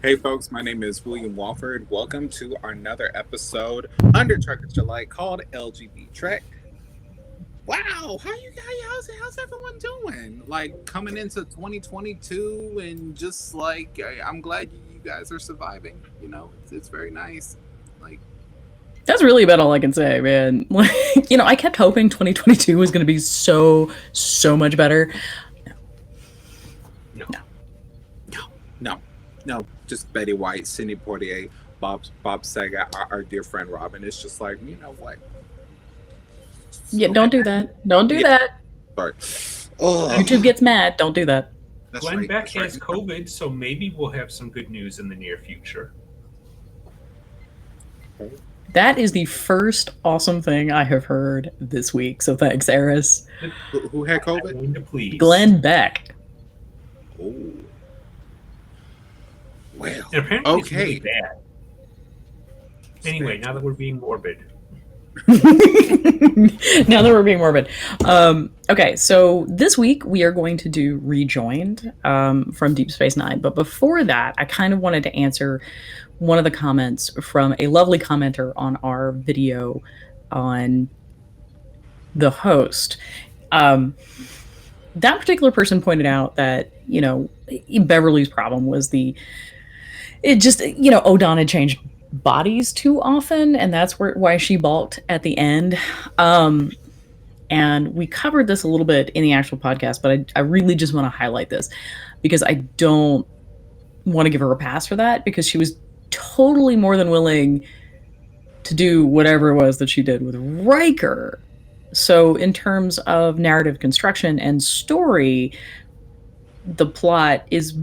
Hey folks, my name is William Walford. Welcome to another episode under Truckers Delight called LGBTrek. Wow, how you guys? How's everyone doing? Like coming into 2022 and just like I'm glad you guys are surviving. You know, it's very nice. Like That's really about all I can say, man. Like, I kept hoping 2022 was going to be so much better. No. No. no, just Betty White, Sidney Poitier, Bob Saget, our dear friend Robin. It's just like you know what? Yeah, Okay. don't do that. Don't do that. Sorry. Oh, YouTube gets mad. Don't do that. that's Glenn right. Beck That's right. has COVID, so maybe we'll have some good news in the near future. That is the first awesome thing I have heard this week. So thanks, Eris. Who had I'm COVID? going to please. Glenn Beck. Oh. Well, And apparently it's okay. really bad. Anyway, now that we're being morbid. Now that we're being morbid. Okay, so this week we are going to do Rejoined from Deep Space Nine. But before that, I kind of wanted to answer one of the comments from a lovely commenter on our video on the host. That particular person pointed out that, Beverly's problem was Odon had changed bodies too often, and that's why she balked at the end. And we covered this a little bit in the actual podcast, but I really just want to highlight this because I don't want to give her a pass for that, because she was totally more than willing to do whatever it was that she did with Riker. So in terms of narrative construction and story, the plot is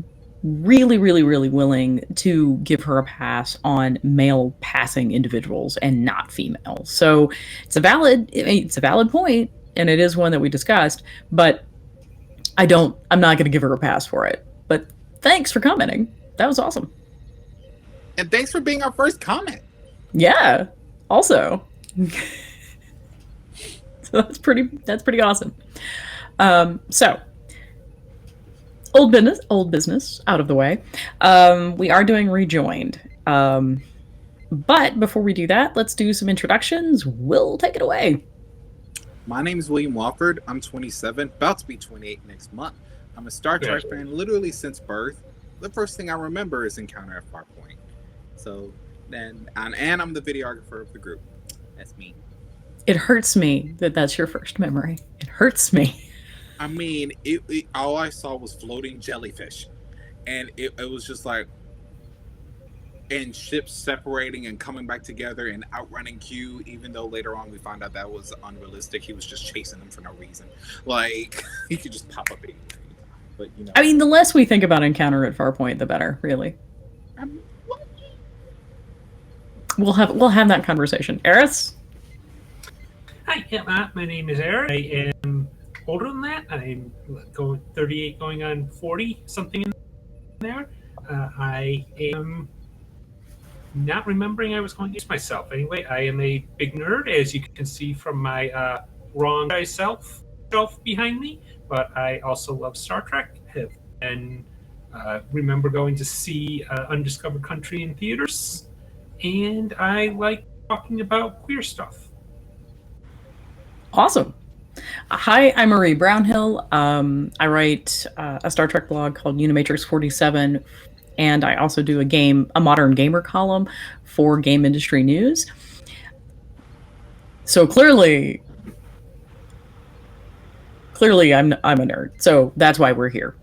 really, really, really willing to give her a pass on male passing individuals and not female. So it's a valid point, and it is one that we discussed, but I'm not going to give her a pass for it. But thanks for commenting. That was awesome. And thanks for being our first comment. Yeah. Also. So that's pretty awesome. So old business out of the way. We are doing Rejoined. But before we do that, let's do some introductions. Will, take it away. My name is William Walford. I'm 27, about to be 28 next month. I'm a Star Trek fan literally since birth. The first thing I remember is Encounter at Farpoint. So then, and I'm the videographer of the group. That's me. It hurts me that that's your first memory. It hurts me. I mean, all I saw was floating jellyfish, and it was just like, and ships separating and coming back together and outrunning Q. Even though later on we found out that was unrealistic, he was just chasing them for no reason. Like he could just pop up anytime. But I mean, the less we think about Encounter at Farpoint, the better. Really. We'll have that conversation. Eris? Hi, my name is Eric. I am older than that. I'm going 38, going on 40, something in there. I am not remembering I was going to use myself. Anyway, I am a big nerd, as you can see from my wrong shelf behind me. But I also love Star Trek, and remember going to see Undiscovered Country in theaters. And I like talking about queer stuff. Awesome. Hi, I'm Marie Brownhill. I write a Star Trek blog called Unimatrix 47, and I also do a modern gamer column for Game Industry News. So clearly I'm a nerd. So that's why we're here.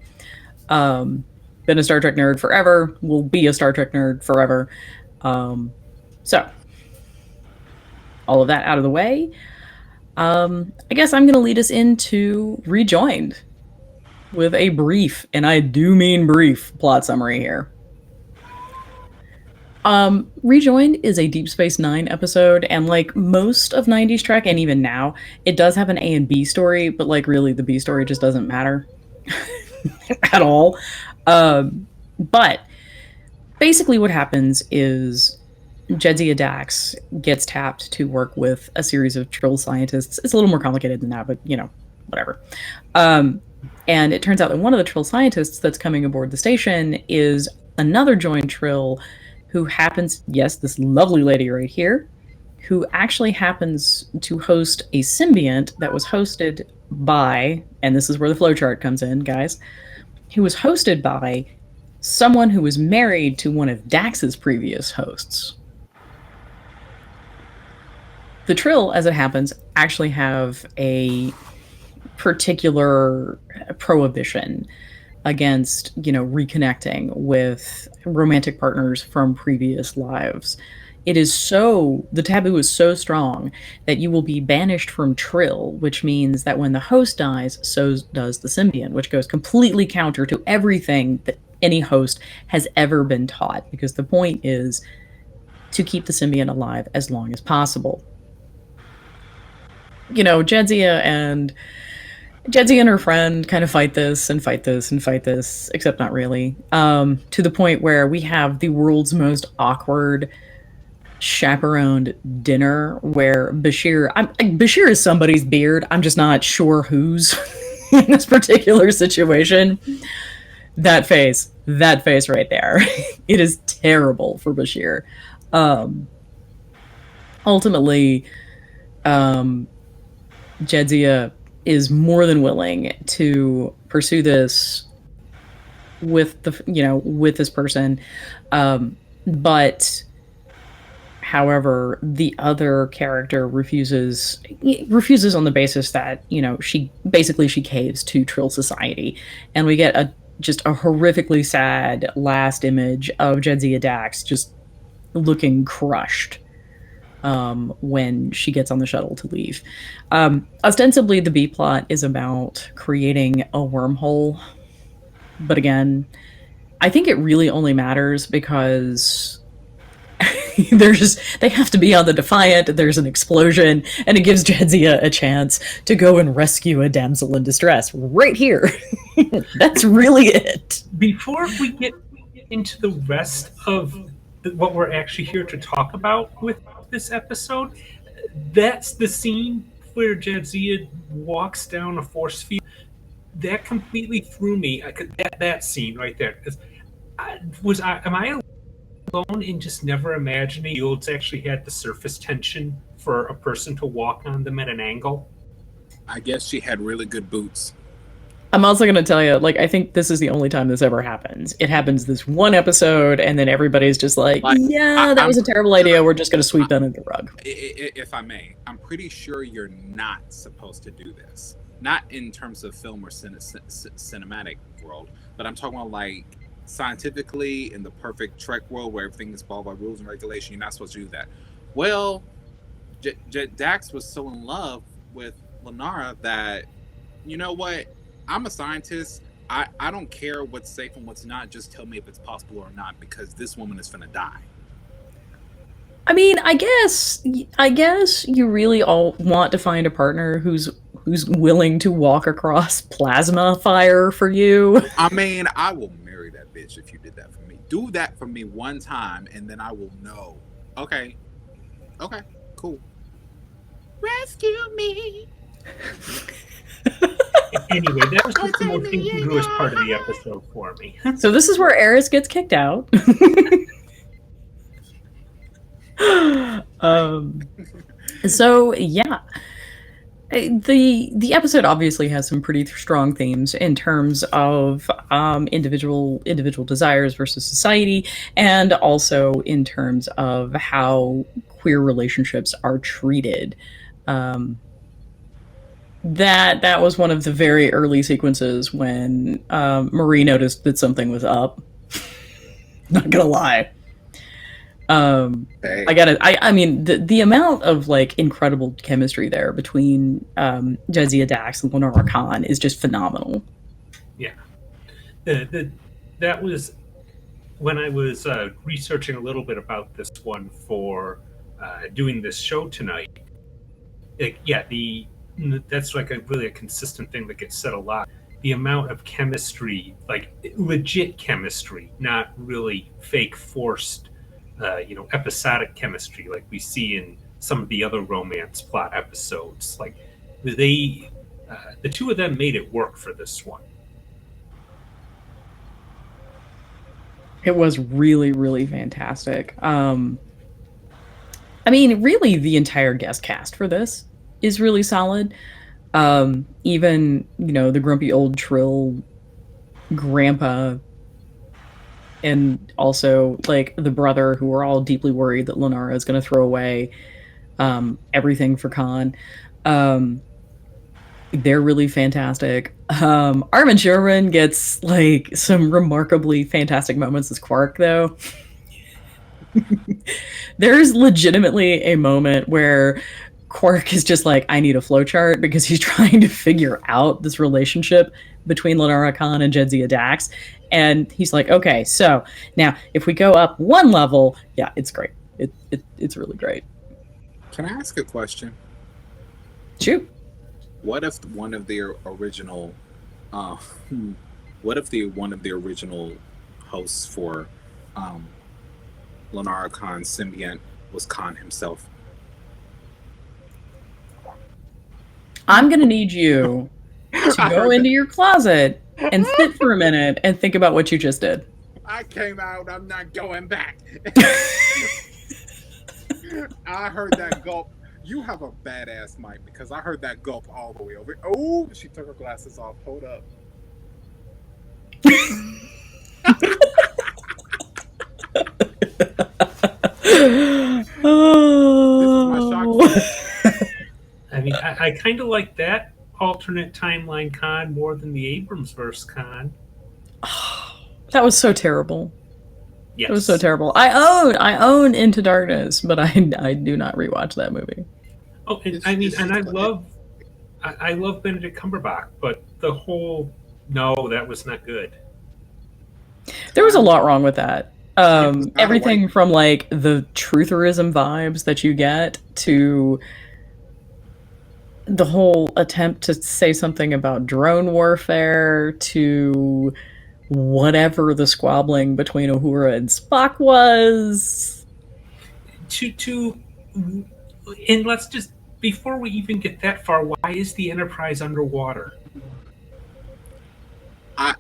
Been a Star Trek nerd forever. Will be a Star Trek nerd forever. So all of that out of the way. I guess I'm going to lead us into Rejoined with a brief, and I do mean brief, plot summary here. Rejoined is a Deep Space Nine episode, and like most of 90s Trek, and even now, it does have an A and B story, but like really the B story just doesn't matter at all. But basically what happens is Jedzia Dax gets tapped to work with a series of Trill scientists. It's a little more complicated than that, but whatever. And it turns out that one of the Trill scientists that's coming aboard the station is another joined Trill who happens, yes, this lovely lady right here, who actually happens to host a symbiont that was hosted by, and this is where the flowchart comes in, guys, who was hosted by someone who was married to one of Dax's previous hosts. The Trill, as it happens, actually have a particular prohibition against, reconnecting with romantic partners from previous lives. The taboo is so strong that you will be banished from Trill, which means that when the host dies, so does the symbiont, which goes completely counter to everything that any host has ever been taught, because the point is to keep the symbiont alive as long as possible. Jedzia and her friend kind of fight this, except not really, to the point where we have the world's most awkward chaperoned dinner where Bashir is somebody's beard. I'm just not sure whose in this particular situation. That face right there. It is terrible for Bashir. Ultimately, Jedzia is more than willing to pursue this with this person, but however, the other character refuses on the basis that she caves to Trill society, and we get just a horrifically sad last image of Jedzia Dax just looking crushed when she gets on the shuttle to leave. Ostensibly, the B plot is about creating a wormhole, but again, I think it really only matters because they have to be on the Defiant, there's an explosion, and it gives Jedzia a chance to go and rescue a damsel in distress right here. That's really it. Before we get into the rest of what we're actually here to talk about with this episode, that's the scene where Jadzia walks down a force field. That completely threw me. That scene right there. Am I alone in just never imagining fields actually had the surface tension for a person to walk on them at an angle? I guess she had really good boots. I'm also going to tell you, I think this is the only time this ever happens. It happens this one episode, and then everybody's just that was a terrible idea. We're just going to sweep that under the rug. If I may, I'm pretty sure you're not supposed to do this. Not in terms of film or cinematic world, but I'm talking about scientifically in the perfect Trek world where everything is followed by rules and regulation. You're not supposed to do that. Well, Dax was so in love with Lenara that, you know what? I'm a scientist. I don't care what's safe and what's not. Just tell me if it's possible or not, because this woman is gonna die. I mean, I guess you really all want to find a partner who's willing to walk across plasma fire for you. I mean, I will marry that bitch if you did that for me. Do that for me one time, and then I will know. Okay, cool. Rescue me. Anyway, that was just the most incongruous part of the episode for me. So this is where Eris gets kicked out. So yeah, the episode obviously has some pretty strong themes in terms of individual desires versus society, and also in terms of how queer relationships are treated. That was one of the very early sequences when Marie noticed that something was up. Not gonna lie. I mean, the amount of incredible chemistry there between Jadzia Dax and Lenora Khan is just phenomenal. Yeah, that was when I was researching a little bit about this one for doing this show tonight. That's really a consistent thing that gets said a lot. The amount of chemistry, legit chemistry, not really fake forced, episodic chemistry like we see in some of the other romance plot episodes. The two of them made it work for this one. It was really, really fantastic. I mean, really, the entire guest cast for this is really solid. Even, the grumpy old Trill grandpa, and also, like, the brother, who are all deeply worried that Lenara is going to throw away everything for Khan. They're really fantastic. Armin Sherman gets, like, some remarkably fantastic moments as Quark, though. There's legitimately a moment where Quark is just like, I need a flowchart, because he's trying to figure out this relationship between Lenara Khan and Jadzia Dax. And he's like, okay, so now if we go up one level, yeah, it's great. It's really great. Can I ask a question? Shoot. What if one of the original hosts for Lenara Khan's symbiont was Khan himself? I'm going to need you to go into your closet and sit for a minute and think about what you just did. I came out, I'm not going back. I heard that gulp. You have a badass mic, because I heard that gulp all the way over. Oh, she took her glasses off. Hold up. Oh. This is my shock. I mean, I kind of like that alternate timeline Khan more than the Abrams verse Khan. That was so terrible. Yes. It was so terrible. I own Into Darkness, but I do not rewatch that movie. Oh, and I mean, and I love Benedict Cumberbatch, but the whole that was not good. There was a lot wrong with that. Everything white. from, like, the trutherism vibes that you get to the whole attempt to say something about drone warfare to whatever the squabbling between Uhura and Spock was. And let's just, before we even get that far, why is the Enterprise underwater?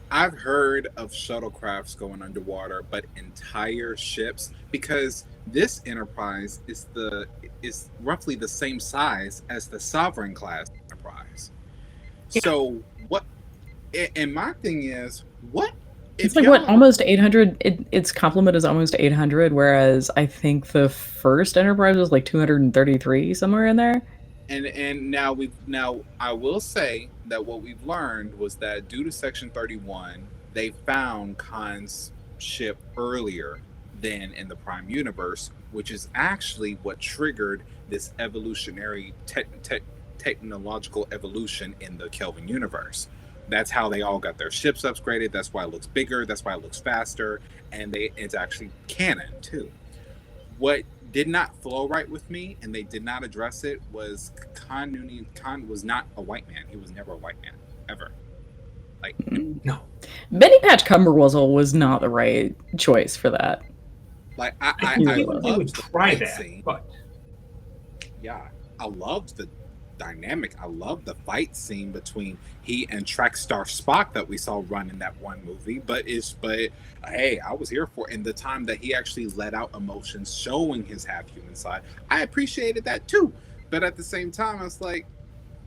I've heard of shuttlecrafts going underwater, but entire ships, because this Enterprise is roughly the same size as the Sovereign class Enterprise. Yeah. So what? And my thing is, what? It's like, what, almost 800? Its complement is almost 800, whereas I think the first Enterprise was like 233, somewhere in there. And now I will say that what we've learned was that due to Section 31, they found Khan's ship earlier than in the Prime Universe, which is actually what triggered this evolutionary technological evolution in the Kelvin universe. That's how they all got their ships upgraded. That's why it looks bigger. That's why it looks faster. And it's actually canon too. What did not flow right with me, and they did not address it, was Khan was not a white man. He was never a white man, ever. Like, no. Benny Patch Cumberwuzzle was not the right choice for that. Like, I would try that scene. But yeah, I loved the dynamic. I loved the fight scene between he and Track Star Spock that we saw run in that one movie. But hey, I was here for it. And the time that he actually let out emotions, showing his half-human side, I appreciated that too. But at the same time, I was like,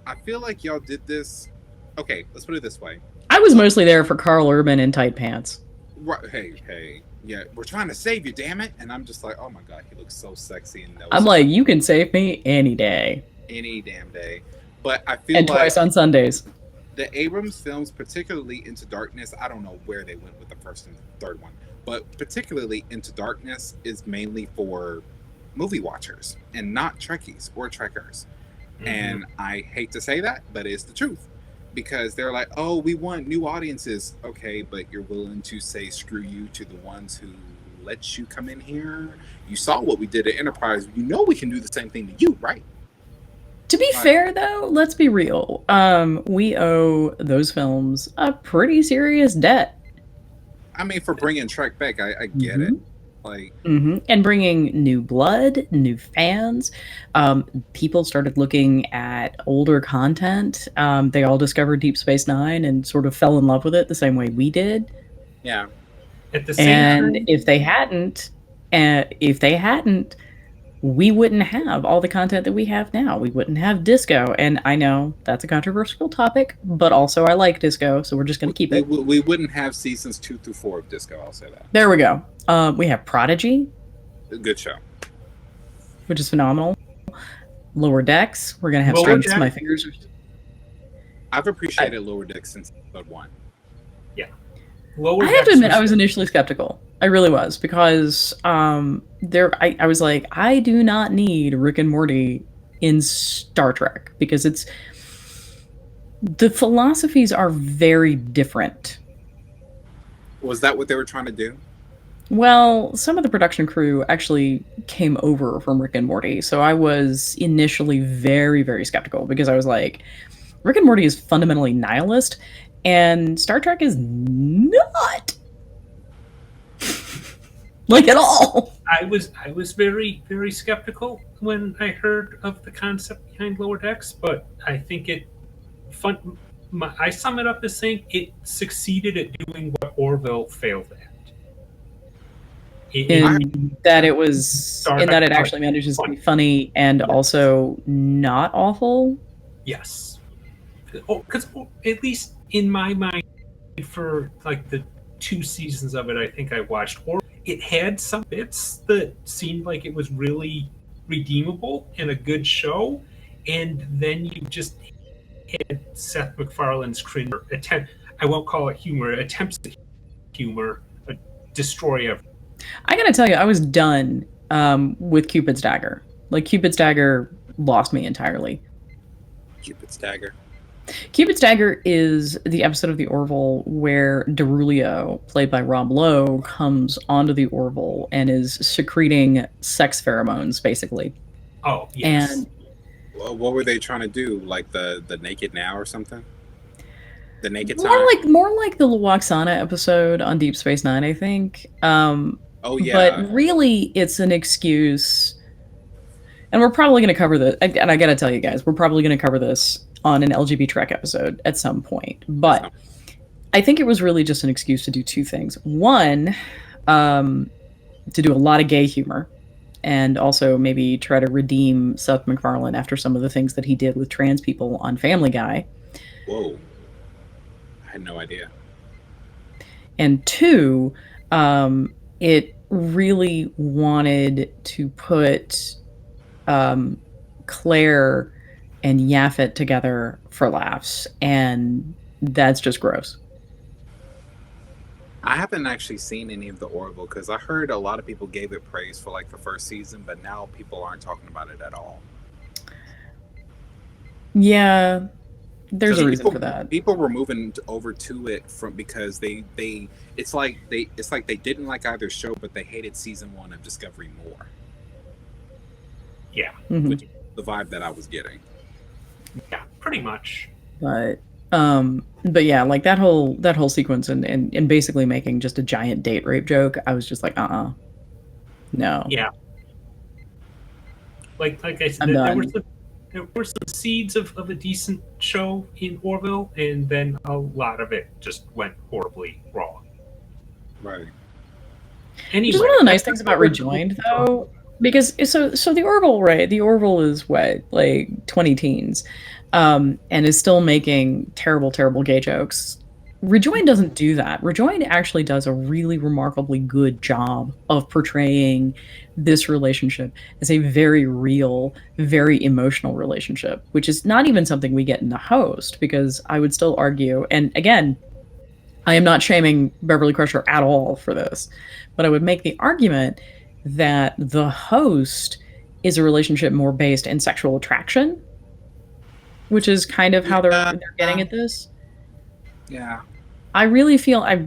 I feel like y'all did this. Okay, let's put it this way. I was mostly there for Carl Urban in tight pants. Right, hey, yeah, we're trying to save you, damn it. And I'm just like, oh my God, he looks so sexy. And I'm like, you can save me any day. Any damn day. But I feel and twice on Sundays. The Abrams films, particularly Into Darkness, I don't know where they went with the first and third one, but particularly Into Darkness is mainly for movie watchers and not Trekkies or Trekkers. Mm-hmm. And I hate to say that, but it's the truth. Because they're like, oh, we want new audiences. Okay, but you're willing to say screw you to the ones who let you come in here? You saw what we did at Enterprise. You know we can do the same thing to you, right? To be fair, though, let's be real. We owe those films a pretty serious debt. I mean, for bringing Trek back, I get it. Like, and bringing new blood, new fans. People started looking at older content. They all discovered Deep Space Nine and sort of fell in love with it the same way we did. Yeah. At the same And time, if they hadn't, we wouldn't have all the content that we have now. We wouldn't have disco. And I know that's a controversial topic, but also I like disco, so we're just going to keep it. We wouldn't have seasons 2 through 4 of Disco. I'll say that. There we go. We have Prodigy, Good show. which is phenomenal. Lower Decks. We're going to have Lower Strings to My Fingers. I've appreciated Lower Decks since episode 1. Lower I have to Decks admit, I was initially skeptical. I really was, because I was like, I do not need Rick and Morty in Star Trek, because the philosophies are very different. Was that what they were trying to do? Well, some of the production crew actually came over from Rick and Morty, so I was initially very, very skeptical, because I was like, Rick and Morty is fundamentally nihilist, and Star Trek is not. Like, at all. I was very, very skeptical when I heard of the concept behind Lower Decks, but I think I sum it up as saying it succeeded at doing what Orville failed at. In that it actually manages to be funny and also not awful. Yes. Because at least in my mind, for like the 2 seasons of it I think I watched, it had some bits that seemed like it was really redeemable and a good show, and then you just had Seth MacFarlane's cringe attempt. I won't call it humor. Attempts at humor destroy everything. I gotta tell you, I was done with Cupid's Dagger. Like, Cupid's Dagger lost me entirely. Cupid's Dagger. Cupid's Dagger is the episode of the Orville where Derulio, played by Rob Lowe, comes onto the Orville and is secreting sex pheromones, basically. Oh, yes. And what were they trying to do? Like the Naked Now or something? The Naked Time? more like the Luoxana episode on Deep Space Nine, I think. Oh yeah. But really, it's an excuse. And we're probably going to cover this. And I got to tell you guys, we're probably going to cover this on an LGBTrek episode at some point. But I think it was really just an excuse to do 2 things. One, to do a lot of gay humor, and also maybe try to redeem Seth MacFarlane after some of the things that he did with trans people on Family Guy. Whoa. I had no idea. And 2, it really wanted to put Claire and Yaphet together for laughs, and that's just gross. I haven't actually seen any of the Orville because I heard a lot of people gave it praise for like the first season, but now people aren't talking about it at all. Yeah, there's a reason for that. People were moving over to it because it's like they didn't like either show, but they hated season 1 of Discovery more. Yeah, which is the vibe that I was getting. Yeah, pretty much. But yeah, like that whole sequence and basically making just a giant date rape joke, I was just like, no. Yeah. Like I said, there were some seeds of a decent show in Orville, and then a lot of it just went horribly wrong. Right. Anyway, which is one of the nice things about Rejoined, though, because so the Orville, right? The Orville is what, like 20 teens, and is still making terrible gay jokes. Rejoined doesn't do that. Rejoined actually does a really remarkably good job of portraying this relationship as a very real, very emotional relationship, which is not even something we get in The Host, because I would still argue, and again, I am not shaming Beverly Crusher at all for this, but I would make the argument that The Host is a relationship more based in sexual attraction, which is kind of how they're getting at this. Yeah. I really feel like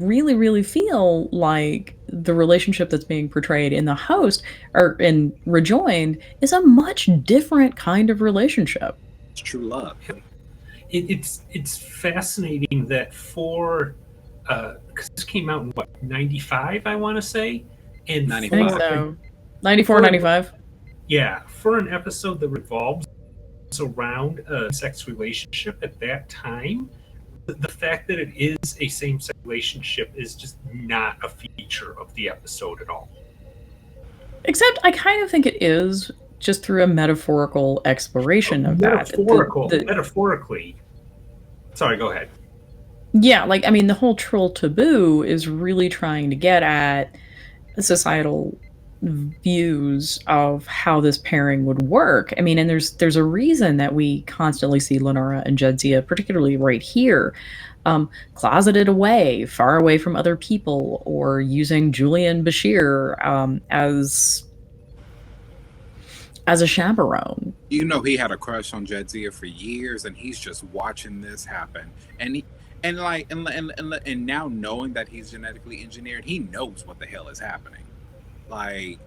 the relationship that's being portrayed in The Host or in Rejoined is a much different kind of relationship. It's true love. It's fascinating that because this came out in 95, I want to say, and 95. I think so. 94, 95. Yeah, for an episode that revolves around a sex relationship at that time, the fact that it is a same-sex relationship is just not a feature of the episode at all. Except I kind of think it is, just through a metaphorical exploration of that. Metaphorically. Sorry, go ahead. Yeah, like, I mean, the whole Trill taboo is really trying to get at societal views of how this pairing would work. I mean, and there's a reason that we constantly see Lenora and Jadzia, particularly right here, closeted away, far away from other people, or using Julian Bashir as a chaperone. You know, he had a crush on Jadzia for years, and he's just watching this happen. And now knowing that he's genetically engineered, he knows what the hell is happening. Like,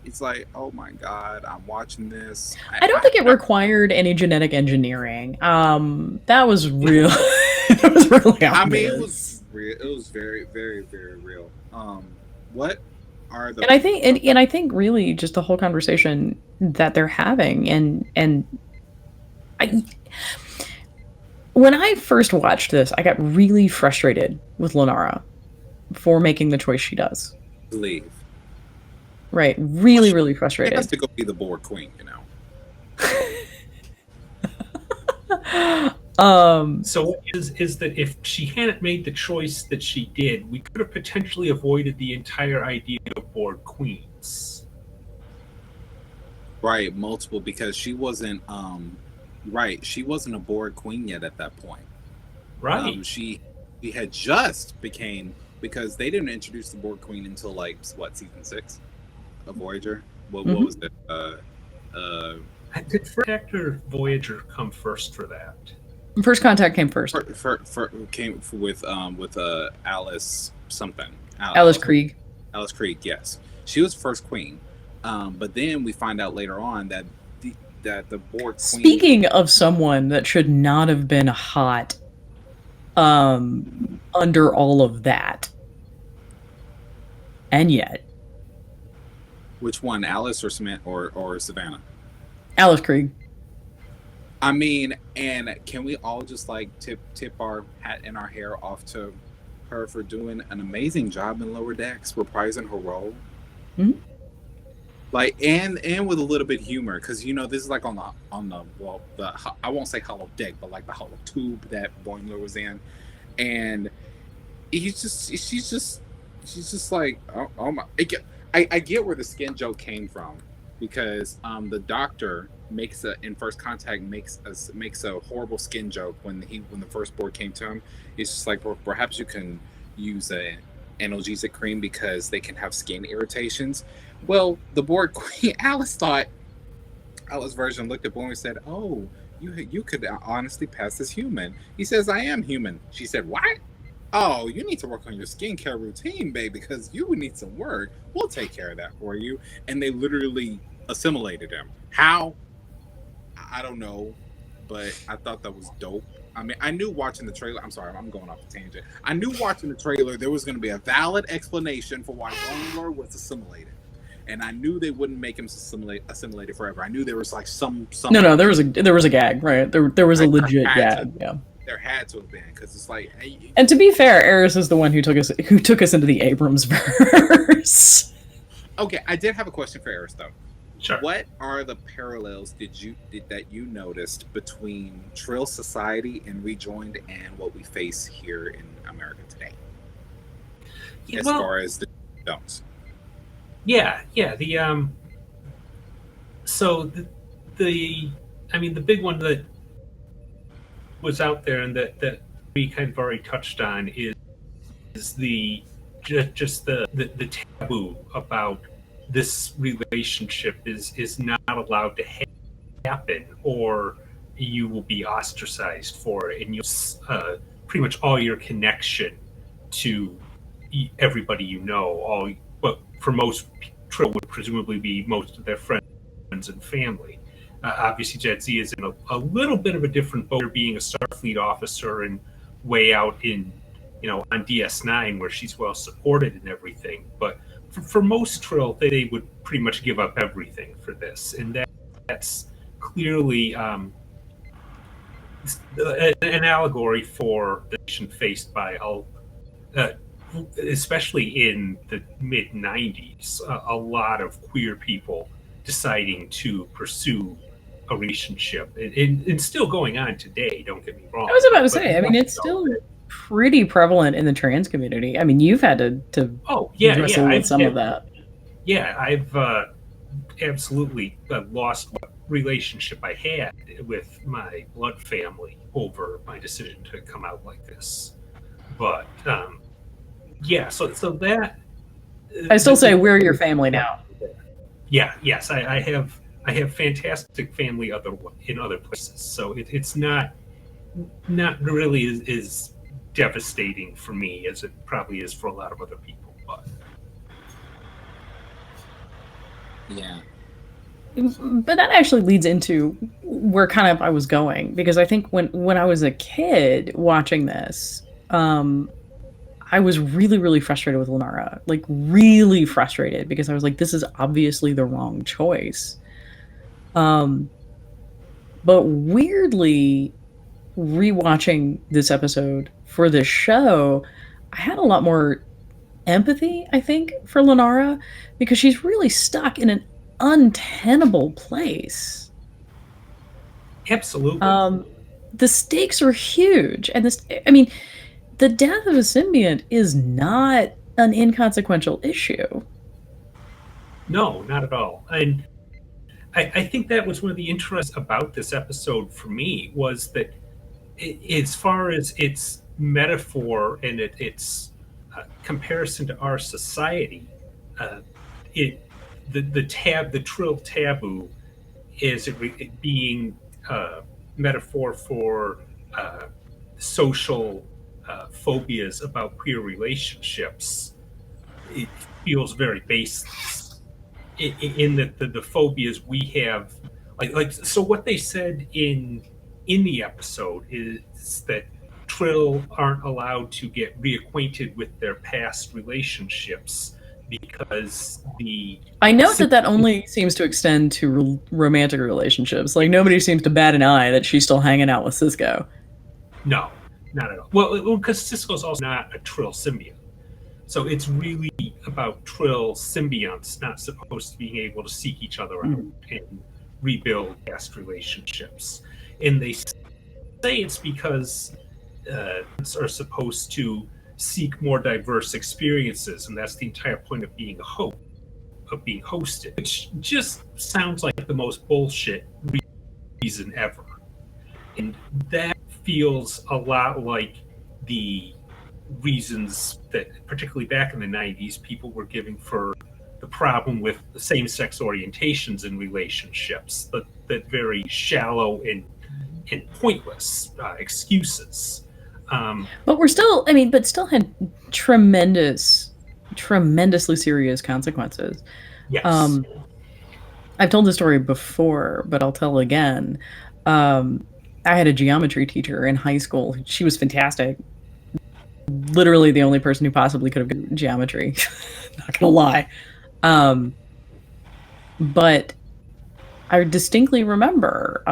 it's like, oh my God, I'm watching this. I don't think it required any genetic engineering. That was real. That was really obvious. I mean, it was real. It was very, very, very real. What are the? And I think really just the whole conversation that they're having, and when I first watched this, I got really frustrated with Lenora for making the choice she does. Leave. Right, really frustrated. She has to go be the board queen, you know. So is that if she hadn't made the choice that she did, we could have potentially avoided the entire idea of board queens. Right, multiple, because she wasn't she wasn't a board queen yet at that point. Right. She had just became, because they didn't introduce the board queen until like season 6 of Voyager. What was it? Did First Contact or Voyager come first for that? First Contact came first. Came with Alice something. Alice Krieg. Alice Krieg, yes. She was first queen. But then we find out later on that the board queen. Speaking of someone that should not have been hot under all of that. And yet. Which one, Alice or Samantha or Savannah? Alice Krieg. I mean, and can we all just like tip our hat and our hair off to her for doing an amazing job in Lower Decks, reprising her role? Mm-hmm. Like, and with a little bit of humor, because you know this is like on the I won't say hollow deck, but like the hollow tube that Boimler was in, and she's just like, oh my. I get where the skin joke came from, because the doctor in First Contact makes a horrible skin joke when the first board came to him. He's just like, well, perhaps you can use an analgesic cream because they can have skin irritations. Well, the board queen Alice version looked at Boimler and said, "Oh, you could honestly pass as human." He says, "I am human." She said, "What? Oh, you need to work on your skincare routine, babe, because you would need some work. We'll take care of that for you." And they literally assimilated him. How? I don't know, but I thought that was dope. I mean, I knew watching the trailer. I'm sorry, I'm going off a tangent. I knew watching the trailer there was going to be a valid explanation for why Boimler was assimilated, and I knew they wouldn't make him assimilated forever. I knew there was like some. No, there was a gag, right? There was a legit gag, yeah. There had to have been, because it's like, hey. And to be fair, Eris is the one who took us into the Abrams verse. Okay, I did have a question for Eris though. Sure. What are the parallels that you noticed between Trill society and Rejoined and what we face here in America today, as far as the films? Yeah. So the big one that was out there and that we kind of already touched on is the taboo about this relationship is not allowed to happen, or you will be ostracized for it, and you'll pretty much all your connection to everybody you know, but for most Trill would presumably be most of their friends and family. Obviously, Jadzia is in a little bit of a different boat, being a Starfleet officer and way out in, on DS9 where she's well supported and everything. But for most Trill, they would pretty much give up everything for this, and that's clearly an allegory for the nation faced by especially in the mid 90s, a lot of queer people deciding to pursue a relationship, and still going on today, don't get me wrong. I was about to say, I mean, it's still pretty prevalent in the trans community. I mean, you've had to wrestle with some of that. Yeah, I've absolutely lost what relationship I had with my blood family over my decision to come out like this. But yeah, so that I still say we're your family now. Yeah, yes, I have fantastic family in other places, so it's not really as devastating for me as it probably is for a lot of other people. But yeah. But that actually leads into where kind of I was going, because I think when I was a kid watching this, I was really, really frustrated with Lenara, like really frustrated, because I was like, this is obviously the wrong choice. But weirdly, rewatching this episode for this show, I had a lot more empathy, I think, for Lenara, because she's really stuck in an untenable place. Absolutely. The stakes are huge, and the death of a symbiont is not an inconsequential issue. No, not at all. And I think that was one of the interests about this episode for me, was that as far as its metaphor and its comparison to our society, the Trill taboo is it being metaphor for social phobias about queer relationships. It feels very baseless in that the phobias we have, like so what they said in the episode is that Trill aren't allowed to get reacquainted with their past relationships because I note that only seems to extend to romantic relationships. Like, nobody seems to bat an eye that she's still hanging out with Cisco. No, not at all. Well, because Cisco's also not a Trill symbiont. So it's really about Trill symbionts not supposed to be able to seek each other out and rebuild past relationships. And they say it's because are supposed to seek more diverse experiences, and that's the entire point of being being hosted, which just sounds like the most bullshit reason ever. And that feels a lot like the reasons that, particularly back in the 90s, people were giving for the problem with the same-sex orientations in relationships, that very shallow and pointless excuses. But still had tremendously serious consequences. Yes. I've told the story before, but I'll tell again. I had a geometry teacher in high school. She was fantastic. Literally the only person who possibly could have done geometry. Not gonna lie. But I distinctly remember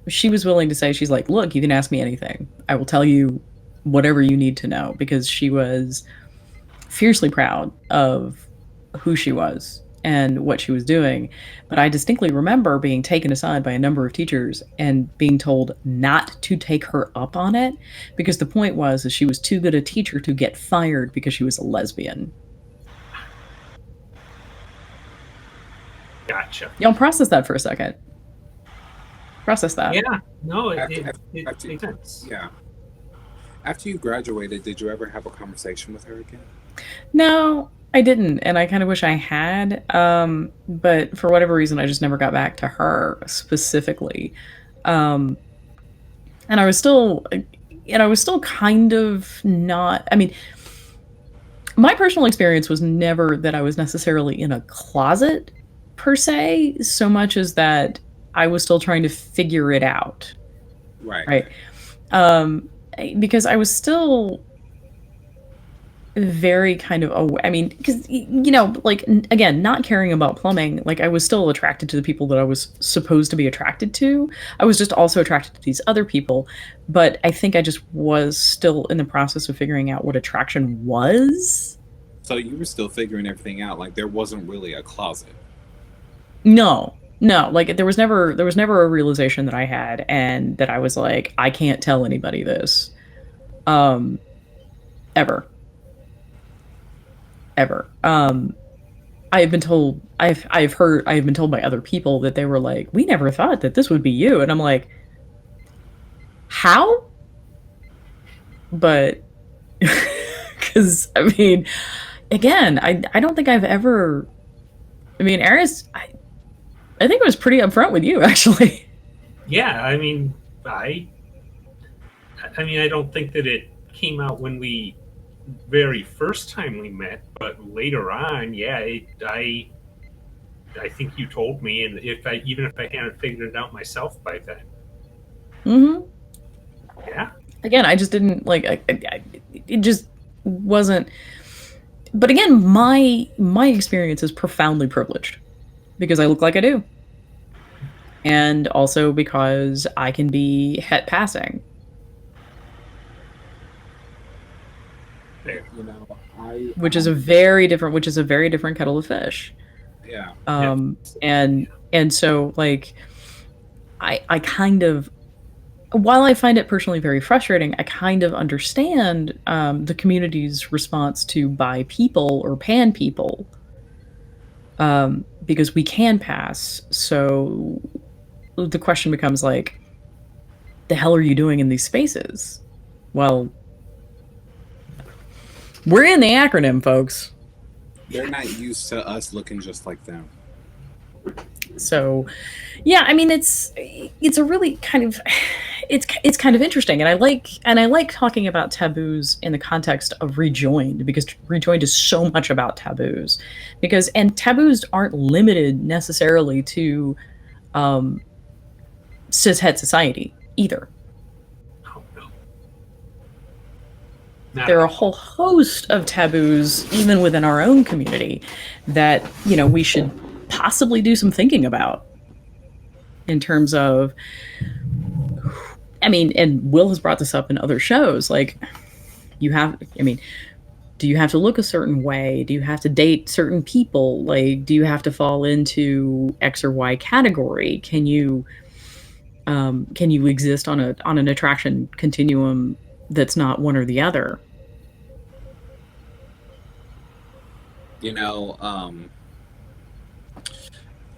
she was willing to say, she's like, look, you can ask me anything. I will tell you whatever you need to know, because she was fiercely proud of who she was and what she was doing. But I distinctly remember being taken aside by a number of teachers and being told not to take her up on it, because the point was that she was too good a teacher to get fired because she was a lesbian. Gotcha. Y'all process that for a second. Process that. Yeah. No, it makes sense. Yeah. After you graduated, did you ever have a conversation with her again? No, I didn't, and I kind of wish I had. But for whatever reason, I just never got back to her specifically. And I was still kind of not. I mean, my personal experience was never that I was necessarily in a closet per se, so much as that I was still trying to figure it out. Right. Because I was still very kind of, I mean, because, like, again, not caring about plumbing, like, I was still attracted to the people that I was supposed to be attracted to. I was just also attracted to these other people. But I think I just was still in the process of figuring out what attraction was. So you were still figuring everything out. Like, there wasn't really a closet. No, like, there was never a realization that I had, and that I was like, I can't tell anybody this, ever. I have been told, I have been told by other people that they were like, we never thought that this would be you, and I'm like, how? But because, I mean, again, I don't think I've ever, I mean, Aries, I think I was pretty upfront with you, actually. Yeah, I mean, I don't think that it came out when we very first time we met, but later on, yeah, I think you told me, and even if I hadn't figured it out myself by then. Mm-hmm. Yeah. Again, I just didn't like. It just wasn't. But again, my experience is profoundly privileged because I look like I do, and also because I can be het passing. You know, which is a very different kettle of fish. Yeah. And so, like, I kind of, while I find it personally very frustrating, I kind of understand the community's response to bi people or pan people, because we can pass. So the question becomes, like, the hell are you doing in these spaces? Well, we're in the acronym, folks. They're not used to us looking just like them. So, yeah, I mean, it's a really kind of, it's kind of interesting, and I like talking about taboos in the context of Rejoined, because Rejoined is so much about taboos, and taboos aren't limited necessarily to cis-het society either. There are a whole host of taboos, even within our own community, that, we should possibly do some thinking about in terms of, I mean, and Will has brought this up in other shows, like, do you have to look a certain way? Do you have to date certain people? Like, do you have to fall into X or Y category? Can you exist on an attraction continuum that's not one or the other?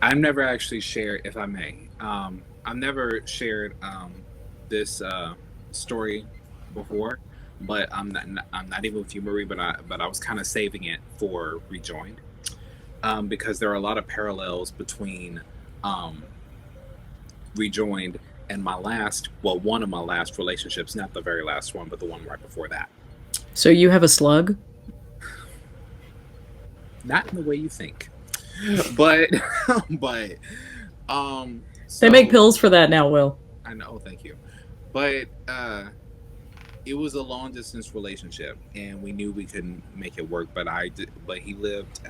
I've never actually shared, if I may, I've never shared this story before, but I'm not even with you, Marie, but I was kind of saving it for Rejoined, because there are a lot of parallels between Rejoined and one of my last relationships, not the very last one, but the one right before that. So you have a slug? Not in the way you think, but they make pills for that now, Will. I know, thank you. But it was a long distance relationship, and we knew we couldn't make it work. But he lived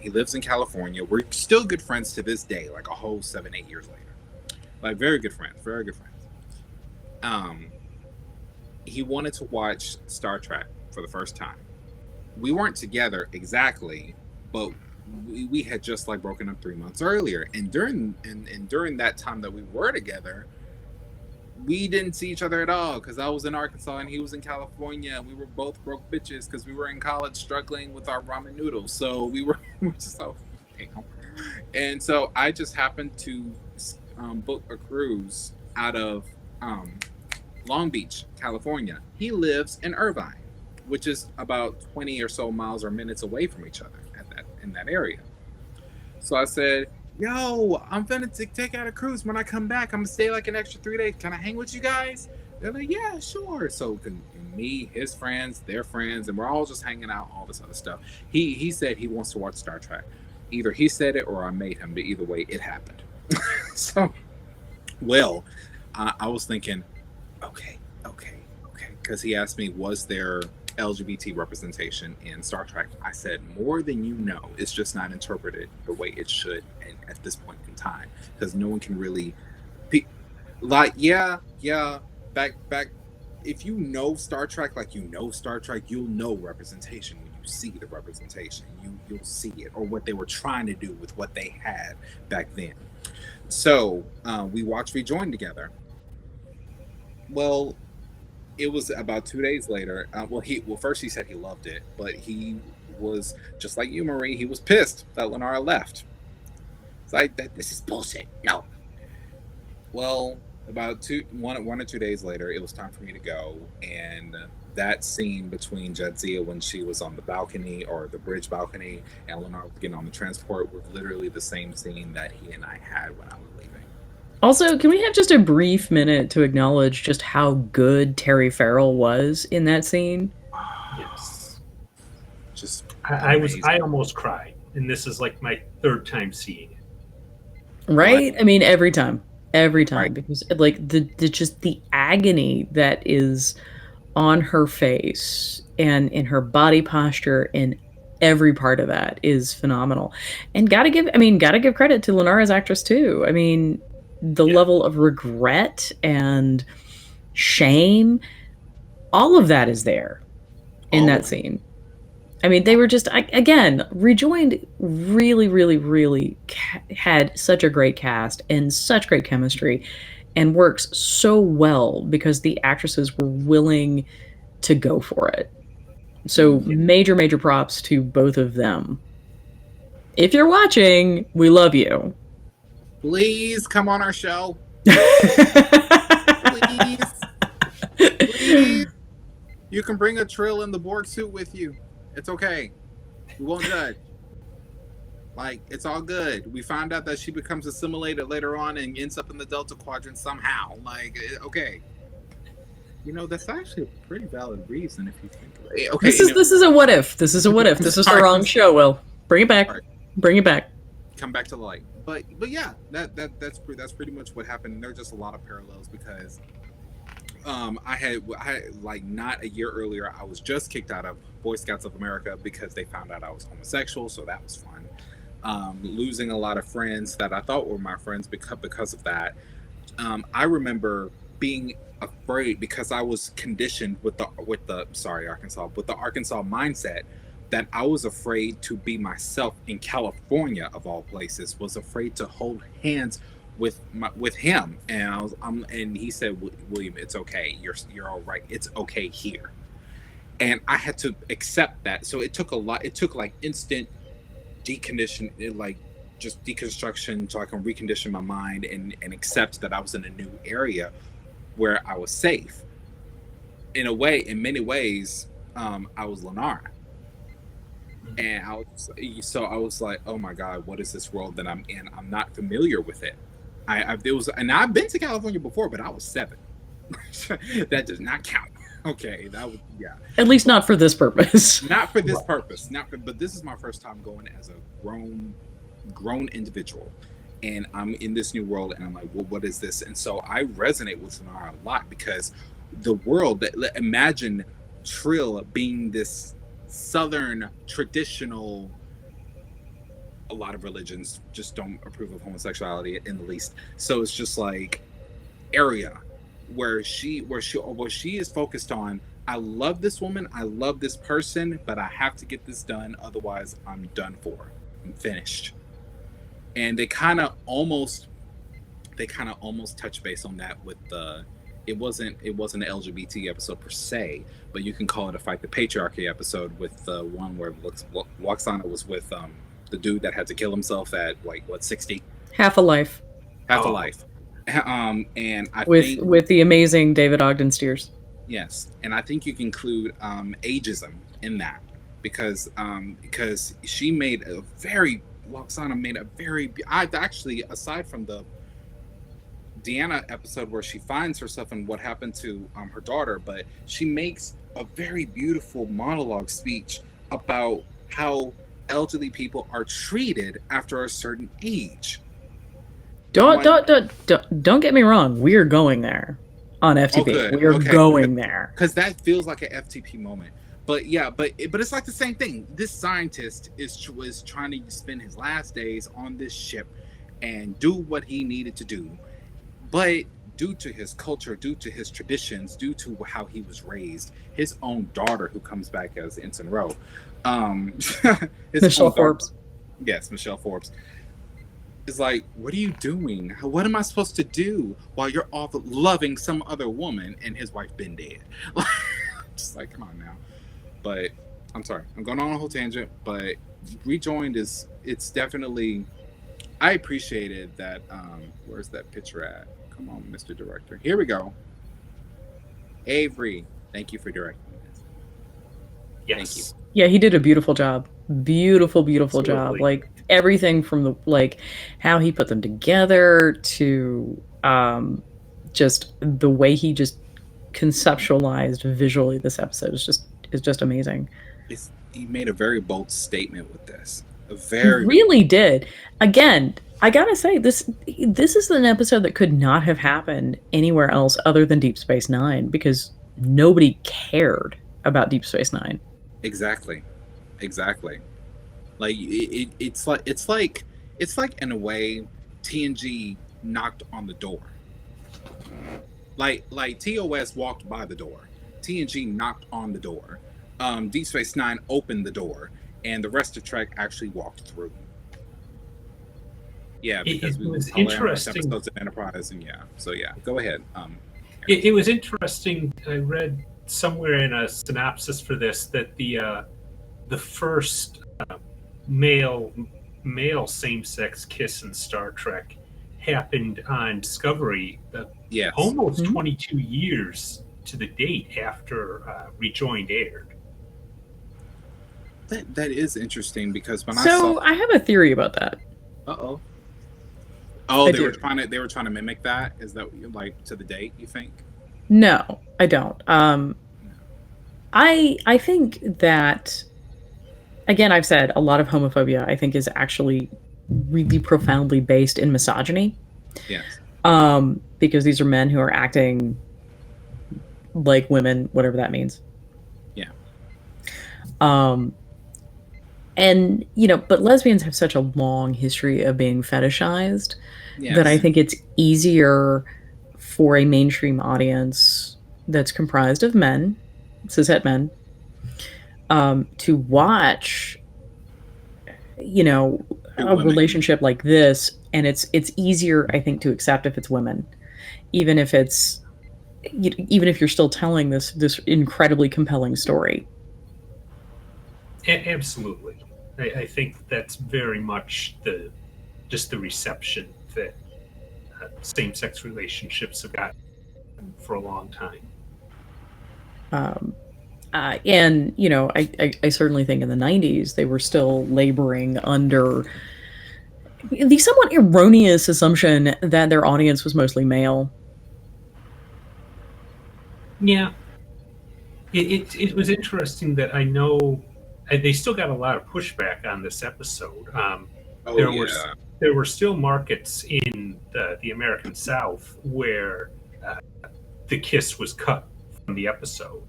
he lives in California. We're still good friends to this day, like a whole 7-8 years later. Like, very good friends. He wanted to watch Star Trek for the first time. We weren't together exactly, but we had just like broken up 3 months earlier. And during that time that we were together, we didn't see each other at all, because I was in Arkansas and he was in California, and we were both broke bitches because we were in college struggling with our ramen noodles. So we were just so damn. And so I just happened to book a cruise out of Long Beach, California. He lives in Irvine, which is about 20 or so miles or minutes away from each other in that area. So I said, yo, I'm gonna take out a cruise. When I come back, I'm gonna stay like an extra 3 days. Can I hang with you guys? They're like, yeah, sure. So me, his friends, their friends, and we're all just hanging out, all this other stuff. He said he wants to watch Star Trek. Either he said it or I made him, but either way, it happened. So, well, I was thinking, okay, because he asked me, was there LGBT representation in Star Trek. I said more than you know. It's just not interpreted the way it should, and at this point in time, because no one can really, like, back. If you know Star Trek, like you know Star Trek, you'll know representation when you see the representation. You'll see it, or what they were trying to do with what they had back then. So we watched Rejoined together. Well, it was about 2 days later. First he said he loved it, but he was just like you, Marie. He was pissed that Lenara left. It's like this is bullshit. No. Well, about one or 2 days later, it was time for me to go, and that scene between Jadzia when she was on the balcony or the bridge balcony, and Lenara was getting on the transport was literally the same scene that he and I had when I was leaving. Also, can we have just a brief minute to acknowledge just how good Terry Farrell was in that scene? Yes. Just I almost cried, and this is like my third time seeing it. Right? I mean, every time, Right. because like the just the agony that is on her face and in her body posture and every part of that is phenomenal. And gotta give credit to Lenara's actress too. I mean, the level of regret and shame, all of that is there in that scene. I mean, they were just, again, Rejoined really, really, really had such a great cast and such great chemistry and works so well because the actresses were willing to go for it. So major, major props to both of them. If you're watching, we love you. Please come on our show. Please. You can bring a Trill in the Borg suit with you. It's okay. We won't judge. Like, it's all good. We find out that she becomes assimilated later on and ends up in the Delta Quadrant somehow. Like, okay. You know, that's actually a pretty valid reason if you think of it. Okay, this is a what if. This is a what if. This is the wrong show, Will. Bring it back. Right. Bring it back. Come back to the light. But yeah, that's pretty much what happened. And there are just a lot of parallels because I had like not a year earlier, I was just kicked out of Boy Scouts of America because they found out I was homosexual, so that was fun. Losing a lot of friends that I thought were my friends because of that. I remember being afraid because I was conditioned with the Arkansas mindset that I was afraid to be myself in California of all places, was afraid to hold hands with him, and and he said, William, it's okay, you're all right, it's okay here. And I had to accept that. So it took like instant decondition, like just deconstruction, so I can recondition my mind and accept that I was in a new area where I was safe. In many ways, I was Lenara. And I was like, oh my God, what is this world that I'm in? I'm not familiar with it. I've been to California before, but I was 7. That does not count. Okay, that was, yeah. At least not for this purpose. Not for this purpose. But this is my first time going as a grown individual, and I'm in this new world, and I'm like, well, what is this? And so I resonate with Lenara a lot because the world imagine Trill being this Southern traditional. A lot of religions just don't approve of homosexuality in the least. So it's just like area where she is focused on, I love this woman, I love this person, but I have to get this done, otherwise I'm done for. I'm finished. And they kind of almost touch base on that with the it wasn't an LGBT episode per se, but you can call it a Fight the Patriarchy episode with the one where Waxana was with the dude that had to kill himself at 60? Half a life. And I think with the amazing David Ogden Stiers. Yes, and I think you can include ageism in that because she made a very I actually, aside from the Deanna episode where she finds herself and what happened to her daughter, but she makes a very beautiful monologue speech about how elderly people are treated after a certain age. Don't get me wrong. We're going there on FTP. We're going there because that feels like an FTP moment. but it's like the same thing. This scientist was trying to spend his last days on this ship and do what he needed to do, but due to his culture, due to his traditions, due to how he was raised, his own daughter, who comes back as Ensign Rowe, his Michelle own daughter, Forbes. yes, Michelle Forbes, is like, what are you doing? What am I supposed to do while you're off loving some other woman and his wife been dead? Just like, come on now. But I'm sorry, I'm going on a whole tangent, but Rejoined it's definitely, I appreciated that. Where's that picture at? Come on, Mr. Director. Here we go. Avery, thank you for directing this. Yes. Thank you. Yeah, he did a beautiful job. Beautiful Absolutely. job. Like everything from the how he put them together to just the way he just conceptualized visually this episode is just amazing. He made a very bold statement with this. He really did. Again, I gotta say, this is an episode that could not have happened anywhere else other than Deep Space Nine, because nobody cared about Deep Space Nine. Exactly. Like it's like in a way TNG knocked on the door. Like TOS walked by the door. TNG knocked on the door. Deep Space Nine opened the door, and the rest of Trek actually walked through. Yeah, because it was interesting. Episodes of Enterprise, and go ahead. It was interesting. I read somewhere in a synopsis for this that the first male same-sex kiss in Star Trek happened on Discovery almost 22 years to the date after Rejoined aired. That is interesting, because when I have a theory about that. They were trying to mimic that. Is that like to the date, you think? No, I don't. I think that, again, I've said a lot of homophobia, I think, is actually really profoundly based in misogyny. Yes. Because these are men who are acting like women, whatever that means. Yeah. And, but lesbians have such a long history of being fetishized that I think it's easier for a mainstream audience that's comprised of men, cishet men, to watch, a relationship like this, and it's easier, I think, to accept if it's women, even if you're still telling this incredibly compelling story. Absolutely. I think that's very much the reception that same-sex relationships have gotten for a long time. And I certainly think in the 90s they were still laboring under the somewhat erroneous assumption that their audience was mostly male. Yeah. It was interesting that I know they still got a lot of pushback on this episode. There were still markets in the American South where the kiss was cut from the episode.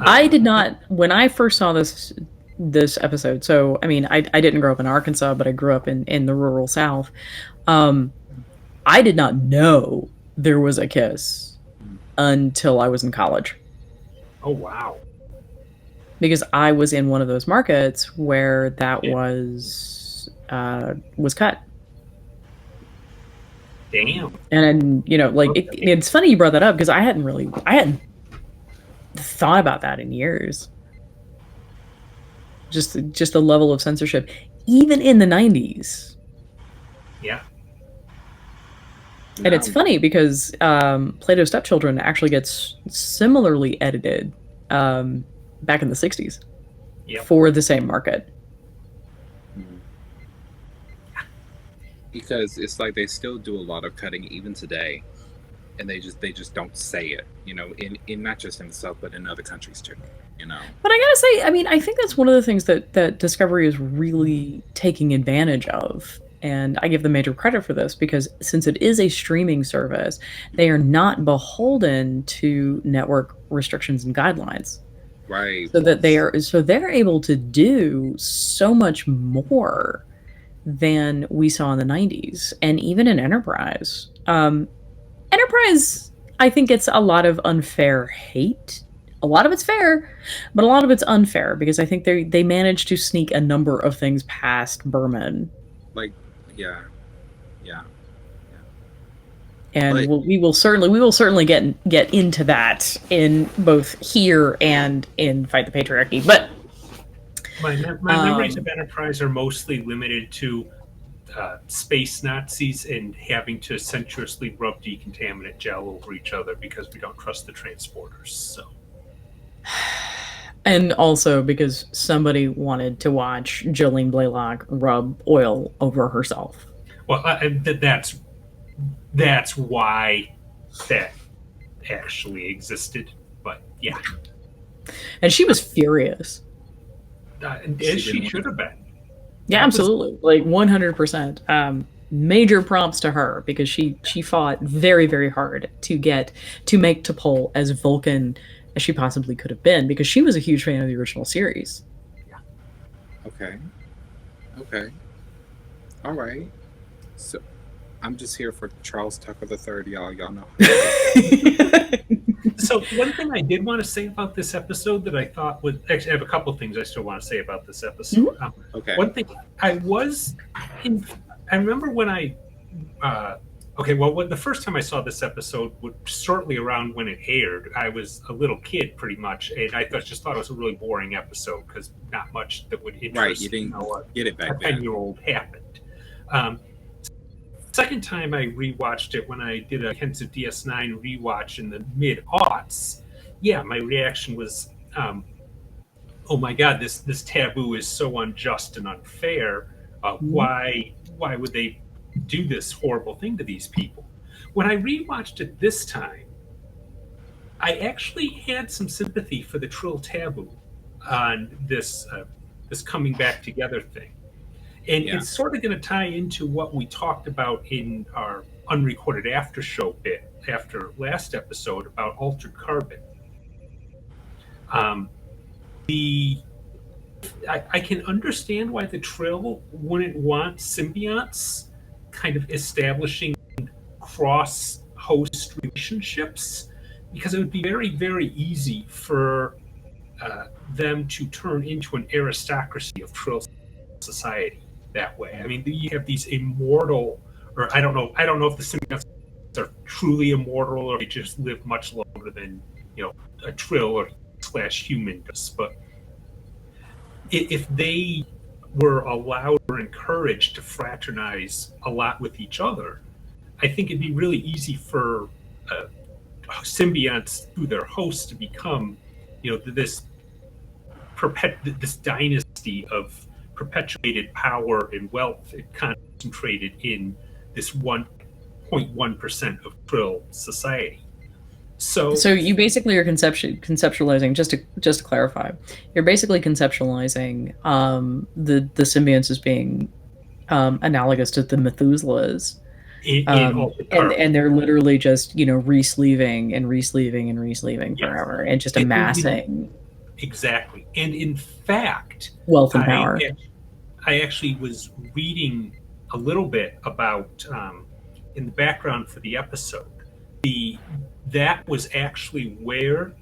I did not, when I first saw this episode, so I mean, I didn't grow up in Arkansas, but I grew up in the rural South. I did not know there was a kiss until I was in college. Oh, wow. Because I was in one of those markets where that was cut. Damn. And it's funny you brought that up, because I hadn't thought about that in years. Just the level of censorship, even in the 90s. Yeah. And it's funny because Plato's Stepchildren actually gets similarly edited back in the 60s for the same market. Because it's like they still do a lot of cutting even today, and they just don't say it, in not just in the South but in other countries too, But I gotta say, I mean, I think that's one of the things that Discovery is really taking advantage of, and I give them major credit for this, because since it is a streaming service, they are not beholden to network restrictions and guidelines. Right. So they're able to do so much more than we saw in the 90s and even in Enterprise. Enterprise, I think it's a lot of unfair hate. A lot of it's fair, but a lot of it's unfair because I think they managed to sneak a number of things past Berman. Like, yeah. And But- we will certainly get into that in both here and in Fight the Patriarchy. But my memories of Enterprise are mostly limited to space Nazis and having to sensuously rub decontaminant gel over each other because we don't trust the transporters. So, and also because somebody wanted to watch Jolene Blaylock rub oil over herself. well, that's why that actually existed. But yeah, And she was furious. as she should have been. Yeah, absolutely. Like 100%. Major prompts to her because she fought very, very hard to make T'Pol as Vulcan as she possibly could have been because she was a huge fan of the original series. Okay. All right. So I'm just here for Charles Tucker III, y'all. Y'all know. So one thing I did want to say about this episode that I thought was actually I have a couple of things I still want to say about this episode. Okay. One thing I remember when when the first time I saw this episode was shortly around when it aired. I was a little kid pretty much, and I just thought it was a really boring episode because not much that would interest Right, you didn't get it back then. 10-year-old happened. Second time I rewatched it when I did a Hens of DS9 rewatch in the mid-aughts, yeah, my reaction was, oh my God, this taboo is so unjust and unfair. Why would they do this horrible thing to these people? When I rewatched it this time, I actually had some sympathy for the Trill taboo on this coming back together thing. And it's sort of going to tie into what we talked about in our unrecorded after show bit after last episode about altered carbon. I can understand why the Trill wouldn't want symbionts kind of establishing cross-host relationships because it would be very, very easy for them to turn into an aristocracy of Trill society that way. I mean, you have these immortal, or I don't know if the symbionts are truly immortal or they just live much longer than a Trill or / human does. But if they were allowed or encouraged to fraternize a lot with each other, I think it'd be really easy for symbionts through their hosts to become, this dynasty of perpetuated power and wealth concentrated in this 1.1% of Trill society. So you basically are conceptualizing, just to clarify, you're basically conceptualizing the symbionts as being analogous to the Methuselahs. And they're literally just re-sleeving and re-sleeving and re-sleeving forever and just amassing. Exactly. And in fact, wealth and power. I actually was reading a little bit about in the background for the episode. That was actually where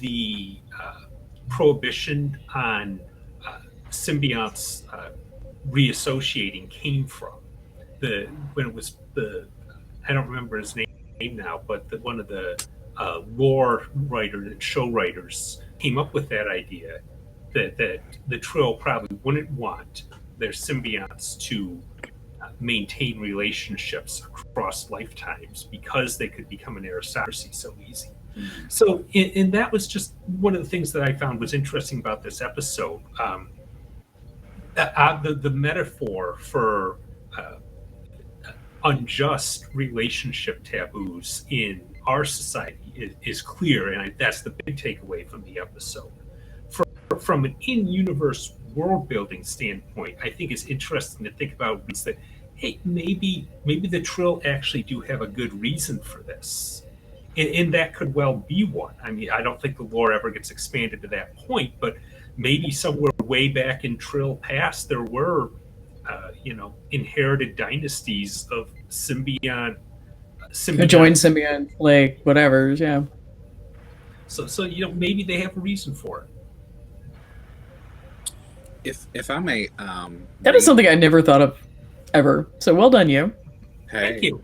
the prohibition on symbionts reassociating came from. When it was I don't remember his name now, but one of the lore writers and show writers came up with that idea that the Trill probably wouldn't want their symbionts to maintain relationships across lifetimes because they could become an aristocracy so easy. Mm-hmm. So, and that was just one of the things that I found was interesting about this episode. The metaphor for unjust relationship taboos in our society is clear, and that's the big takeaway from the episode. From an in-universe world-building standpoint, I think it's interesting to think about is that, hey, maybe the Trill actually do have a good reason for this. and that could well be one. I mean, I don't think the lore ever gets expanded to that point, but maybe somewhere way back in Trill past, there were, inherited dynasties of symbiont. Joined symbiont, like whatever, yeah. So maybe they have a reason for it. If I may, that is something I never thought of ever. So well done, you. Thank you.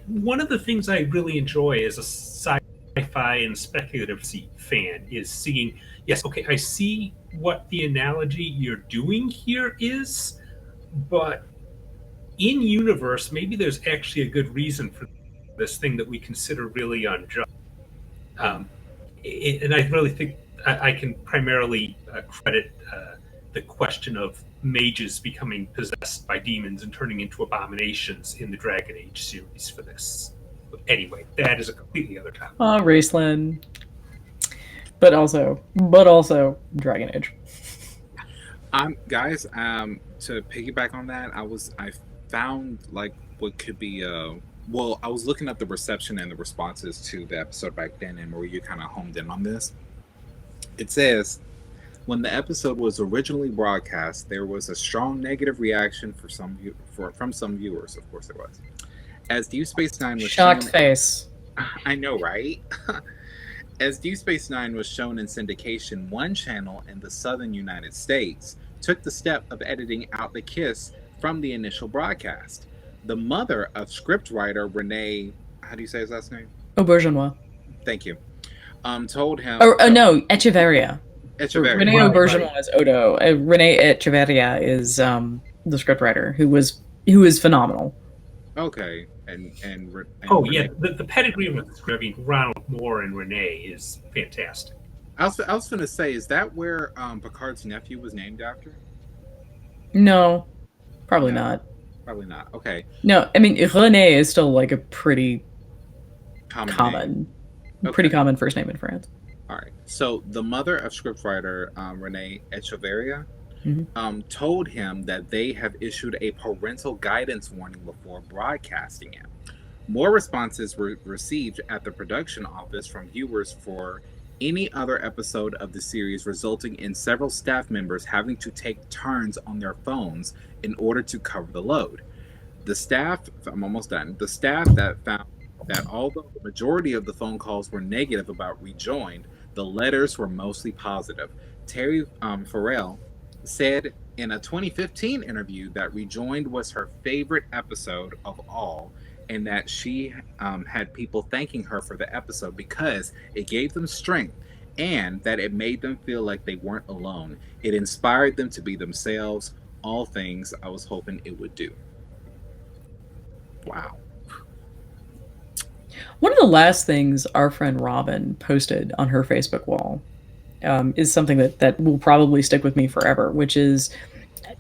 One of the things I really enjoy as a sci-fi and speculative fan is seeing. Yes, okay, I see what the analogy you're doing here is, but in universe, maybe there's actually a good reason for this thing that we consider really unjust. And I really think I can primarily credit the question of mages becoming possessed by demons and turning into abominations in the Dragon Age series for this. But anyway, that is a completely other topic. Oh, Raceland. But also Dragon Age. Guys, to piggyback on that, I found like what could be I was looking at the reception and the responses to the episode back then, and where you kind of homed in on this. It says, when the episode was originally broadcast, there was a strong negative reaction from some viewers. Of course, there was. As Deep Space Nine was shocked face. I know, right? As Deep Space Nine was shown in syndication, one channel in the southern United States took the step of editing out the kiss from the initial broadcast. The mother of scriptwriter Renee, how do you say his last name? Aubergenois. Thank you. Told him. No, Echeverria. Renee Aubergenois is Odo. Renee Echeverria is the scriptwriter who is phenomenal. Okay, and yeah, the pedigree of the script, Ronald Moore and Renee is fantastic. I was going to say, is that where Picard's nephew was named after? No, probably not. Probably not. Okay. No, I mean Renee is still like a pretty common first name in France. All right. So the mother of scriptwriter Renee Echeverria told him that they have issued a parental guidance warning before broadcasting it. More responses were received at the production office from viewers for any other episode of the series, resulting in several staff members having to take turns on their phones in order to cover the load. The staff, I'm almost done. The staff that found that although the majority of the phone calls were negative about Rejoined, the letters were mostly positive. Terry Farrell said in a 2015 interview that Rejoined was her favorite episode of all, and that she had people thanking her for the episode because it gave them strength and that it made them feel like they weren't alone. It inspired them to be themselves, all things I was hoping it would do. Wow. One of the last things our friend Robin posted on her Facebook wall is something that will probably stick with me forever, which is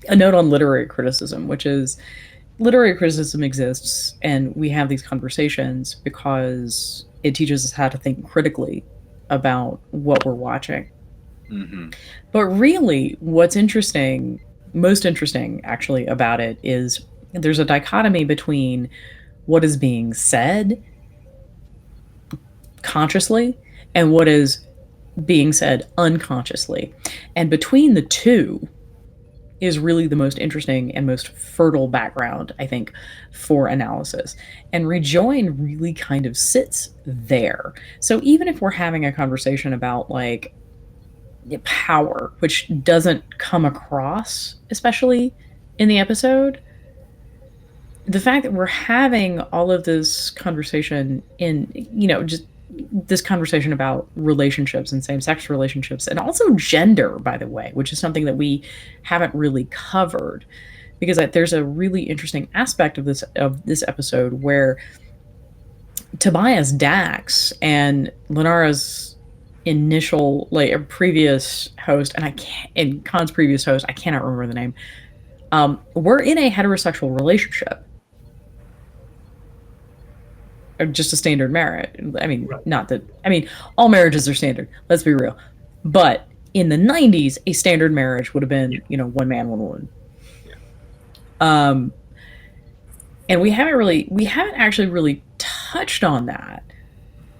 a note on literary criticism, which is literary criticism exists and we have these conversations because it teaches us how to think critically about what we're watching. Mm-hmm. But really, what's most interesting actually about it is there's a dichotomy between what is being said consciously and what is being said unconsciously. And between the two is really the most interesting and most fertile background, I think, for analysis. And Rejoin really kind of sits there. So even if we're having a conversation about like power, which doesn't come across, especially in the episode, the fact that we're having all of this conversation in, just this conversation about relationships and same-sex relationships, and also gender, by the way, which is something that we haven't really covered, because there's a really interesting aspect of this episode where Tobias Dax and Lenara's initial, previous host, and Khan's previous host, I cannot remember the name, were in a heterosexual relationship. Or just a standard marriage. I mean, right. All marriages are standard. Let's be real. But in the 90s, a standard marriage would have been, one man, one woman. Yeah. And we haven't actually really touched on that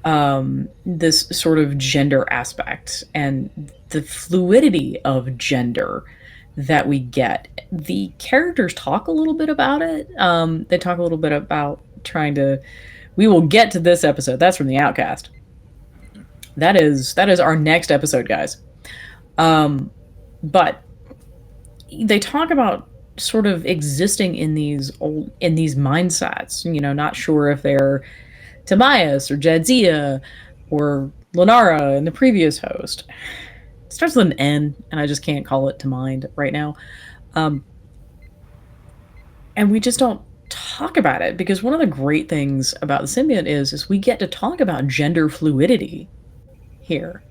this sort of gender aspect and the fluidity of gender that we get. The characters talk a little bit about it. They talk a little bit about trying to. We will get to this episode. That's from the Outcast. That is our next episode, guys. But they talk about sort of existing in these mindsets. You know, not sure if they're Tobias or Jadzia or Lenara in the previous host. It starts with an N, and I just can't call it to mind right now. And we just don't talk about it, because one of the great things about the symbiont is we get to talk about gender fluidity here.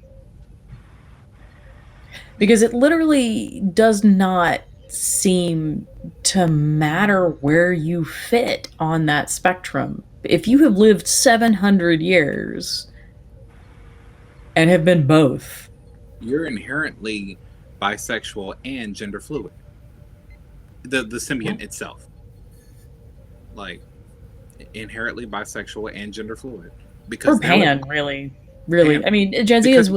Because it literally does not seem to matter where you fit on that spectrum. If you have lived 700 years and have been both, you're inherently bisexual and gender fluid. The symbiont itself, like, inherently bisexual and gender fluid. Because or pan, really. Pan. I mean, Jadzia is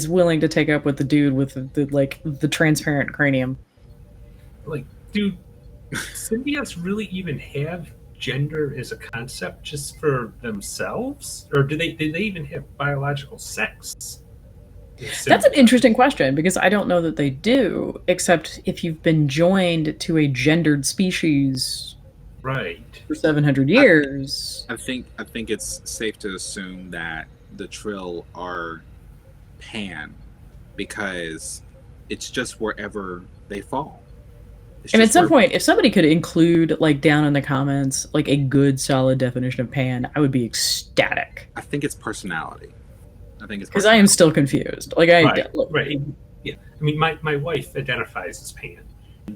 willing to take up with the dude with the transparent cranium. Like, dude, symbionts really even have gender as a concept just for themselves, or do they even have biological sex? That's an interesting question, because I don't know that they do, except if you've been joined to a gendered species, right, for 700 years. I think it's safe to assume that the Trill are pan, because it's just wherever they fall. And at some point, if somebody could include, like, down in the comments, like, a good solid definition of pan, I would be ecstatic. I think it's personality. Because I am still confused. Like, right. Yeah. I mean, my wife identifies as pan.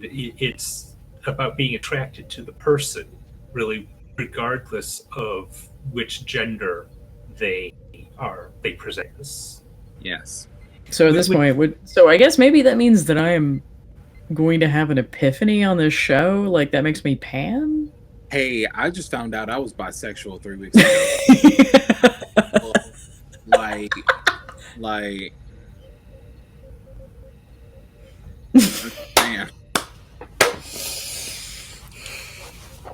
It's about being attracted to the person, really, regardless of which gender they present as. Yes. So at this point, I guess maybe that means that I am going to have an epiphany on this show. Like, that makes me pan? Hey, I just found out I was bisexual 3 weeks ago. like, man.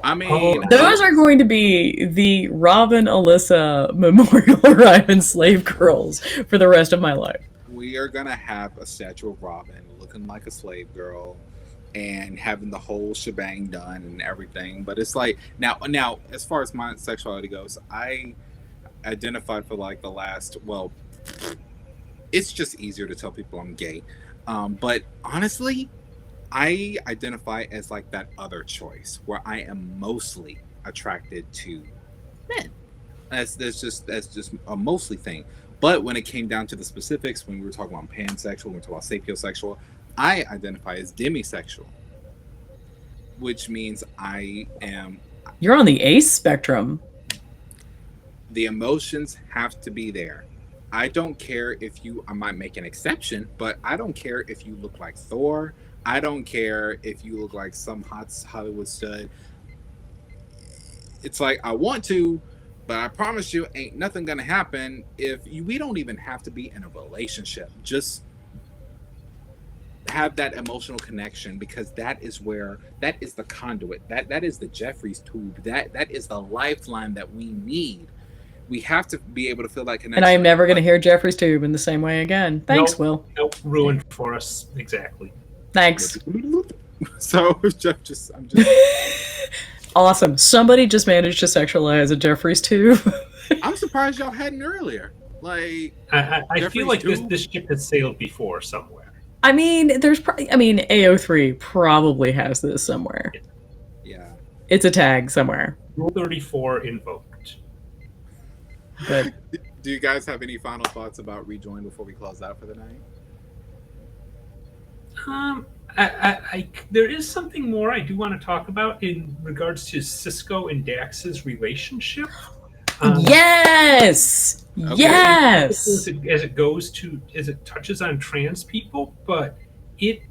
I mean, those are going to be the Robin Alyssa Memorial Arrive Slave Girls for the rest of my life. We are gonna have a statue of Robin looking like a slave girl and having the whole shebang done and everything. But it's like now, as far as my sexuality goes, I identified for like the last. Well, it's just easier to tell people I'm gay. But honestly, I identify as like that other choice where I am mostly attracted to men. That's just a mostly thing. But when it came down to the specifics, when we were talking about pansexual, when we were talking about sapiosexual, I identify as demisexual, which means I am. You're on the ace spectrum. The emotions have to be there. I don't care if I might make an exception, but I don't care if you look like Thor. I don't care if you look like some hot Hollywood stud. It's like, I want to, but I promise you ain't nothing gonna happen we don't even have to be in a relationship. Just have that emotional connection, because that is the conduit. That is the Jeffries tube. That is the lifeline that we need. We have to be able to feel that connection. And I am never going to hear Jeffries tube in the same way again. Thanks, Will. Nope, ruined for us. Exactly. Thanks. So, I'm just... Awesome. Somebody just managed to sexualize a Jeffries tube. I'm surprised y'all hadn't earlier. Like, I feel like this ship has sailed before somewhere. I mean, AO3 probably has this somewhere. Yeah. It's a tag somewhere. Rule 34 invoked. But do you guys have any final thoughts about Rejoined before we close out for the night? There is something more I do want to talk about in regards to Cisco and Dax's relationship. Yes! Okay. Yes! As it touches on trans people, but it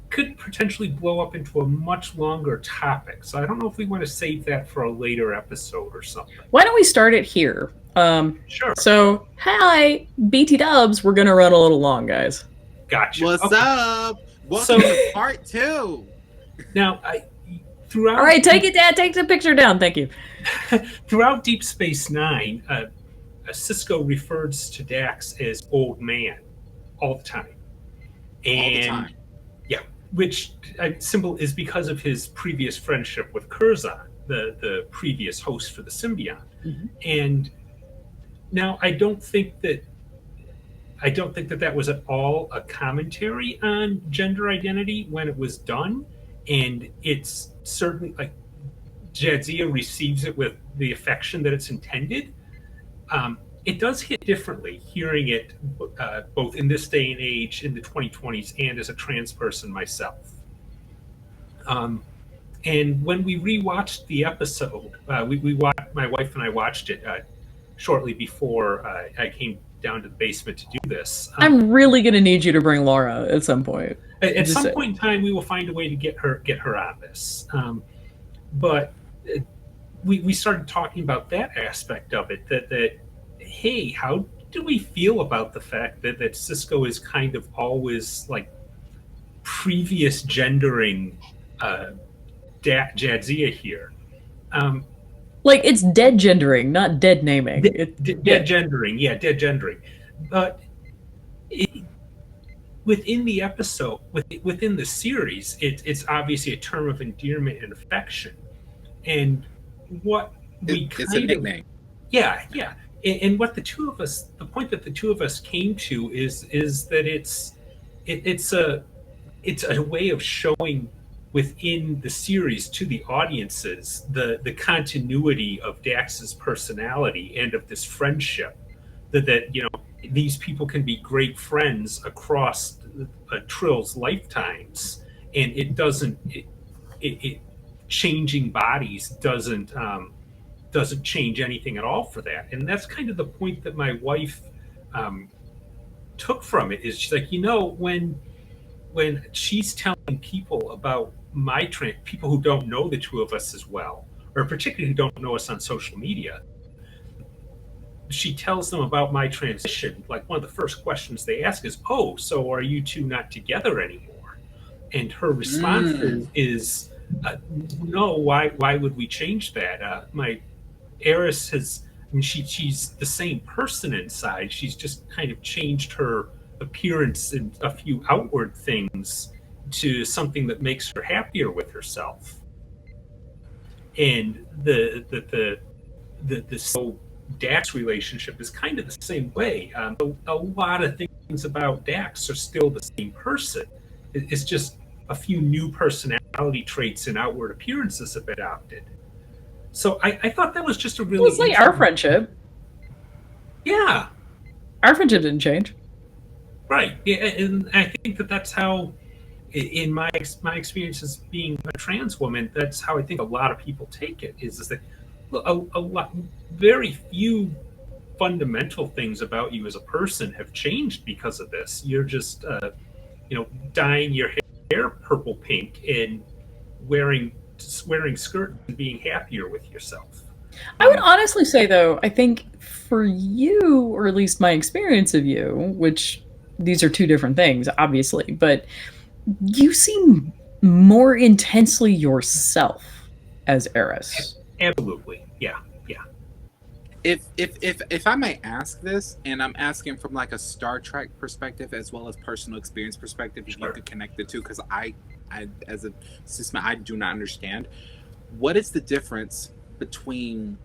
could potentially blow up into a much longer topic. So I don't know if we want to save that for a later episode or something. Why don't we start it here? Sure. So, hi, BT Dubs. We're gonna run a little long, guys. Gotcha. What's Okay. up? Welcome to part 2. Now, throughout. All right, take it, Dad. Take the picture down. Thank you. Throughout Deep Space Nine, Cisco refers to Dax as old man all the time. And, All the time. Yeah, which symbol is because of his previous friendship with Curzon, the previous host for the Symbiont. Mm-hmm. And now I don't think that that was at all a commentary on gender identity when it was done, and it's certainly like Jadzia receives it with the affection that it's intended. It does hit differently hearing it both in this day and age, in the 2020s, and as a trans person myself. And when we rewatched the episode, we watched, my wife and I watched it shortly before I came down to the basement to do this. I'm really gonna need you to bring Laura at some point. At some point in time, we will find a way to get her on this. But we started talking about that aspect of it. That hey, how do we feel about the fact that Cisco is kind of always like previous gendering Jadzia here? Like, it's dead gendering, not dead naming. Dead gendering, yeah, dead gendering. But within the episode, within the series, it's obviously a term of endearment and affection. And what it's a nickname. Yeah. And what the point that the two of us came to is that it's a way of showing within the series to the audiences the continuity of Dax's personality and of this friendship, that you know, these people can be great friends across Trill's lifetimes, and it doesn't changing bodies doesn't change anything at all for that. And that's kind of the point that my wife took from it. Is she's like, you know, when she's telling people about people who don't know the two of us as well, or particularly who don't know us on social media, she tells them about my transition. Like, one of the first questions they ask is, "Oh, so are you two not together anymore?" And her response is no. Why would we change that? My Eris has. I mean, she's the same person inside. She's just kind of changed her appearance and a few outward things to something that makes her happier with herself. And the so Dax relationship is kind of the same way. A lot of things about Dax are still the same person. It's just a few new personality traits and outward appearances have been adopted. So I thought that was just a really. Well, it's like our friendship. Yeah, our friendship didn't change. Right. Yeah, and I think that's how, in my experience as being a trans woman, that's how I think a lot of people take it. Is that very few fundamental things about you as a person have changed because of this. You're just, dyeing your hair purple pink and wearing skirts and being happier with yourself. I would honestly say, though, I think for you, or at least my experience of you, which these are two different things, obviously, but you seem more intensely yourself as Eris. Absolutely. Yeah. If I may ask this, and I'm asking from like a Star Trek perspective as well as personal experience perspective, if you could connect the two, because I as a cisman, I do not understand. What is the difference between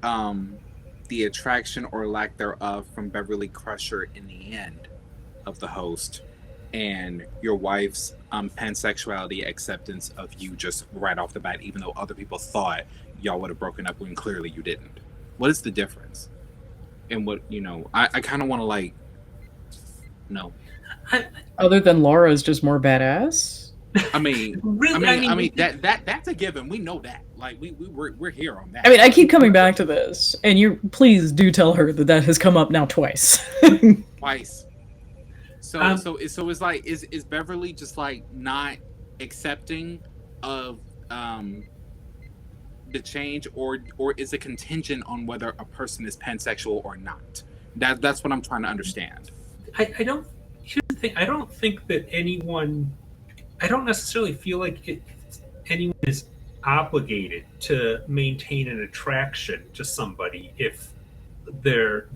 the attraction or lack thereof from Beverly Crusher in the end of The Host and your wife's pansexuality acceptance of you just right off the bat, even though other people thought y'all would have broken up when clearly you didn't? What is the difference? And what, I kind of want to know. Other than Laura is just more badass? I mean, really, I mean that's a given. We know that. Like we're here on that. I mean, I keep coming back to this, and you please do tell her that has come up now twice. Twice. So it's like, is Beverly just like not accepting of the change, or is it contingent on whether a person is pansexual or not? That's what I'm trying to understand. I don't. Here's the thing. I don't think that anyone. I don't necessarily feel like anyone is obligated to maintain an attraction to somebody if their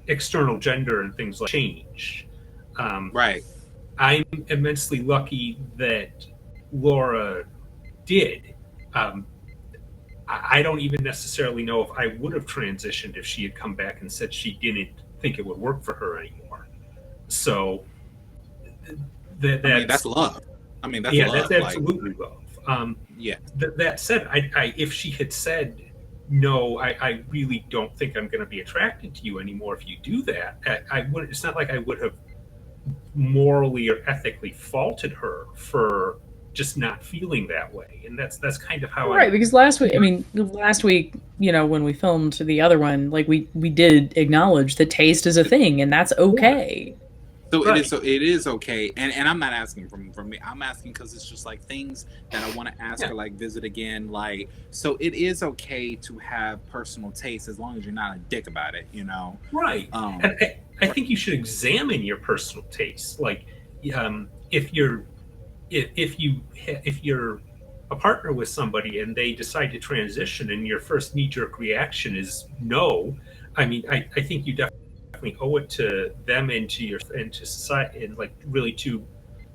external gender and things like change. Right. I'm immensely lucky that Laura did. Um, I don't even necessarily know if I would have transitioned if she had come back and said she didn't think it would work for her anymore. So That's love. That's yeah, love. that's absolutely love. Yeah. That said, if she had said, no, I really don't think I'm going to be attracted to you anymore if you do that, I would. It's not like I would have morally or ethically faulted her for just not feeling that way, and that's kind of how right. Because last week, when we filmed the other one, like we did acknowledge that taste is a thing, and that's okay. So it is okay, and I'm not asking from me. I'm asking because it's just like things that I want to ask or like visit again. Like, so it is okay to have personal taste as long as you're not a dick about it, Right. And I think you should examine your personal taste. Like, if you're a partner with somebody and they decide to transition, and your first knee-jerk reaction is no, I think you definitely owe it to them and to society, and like really to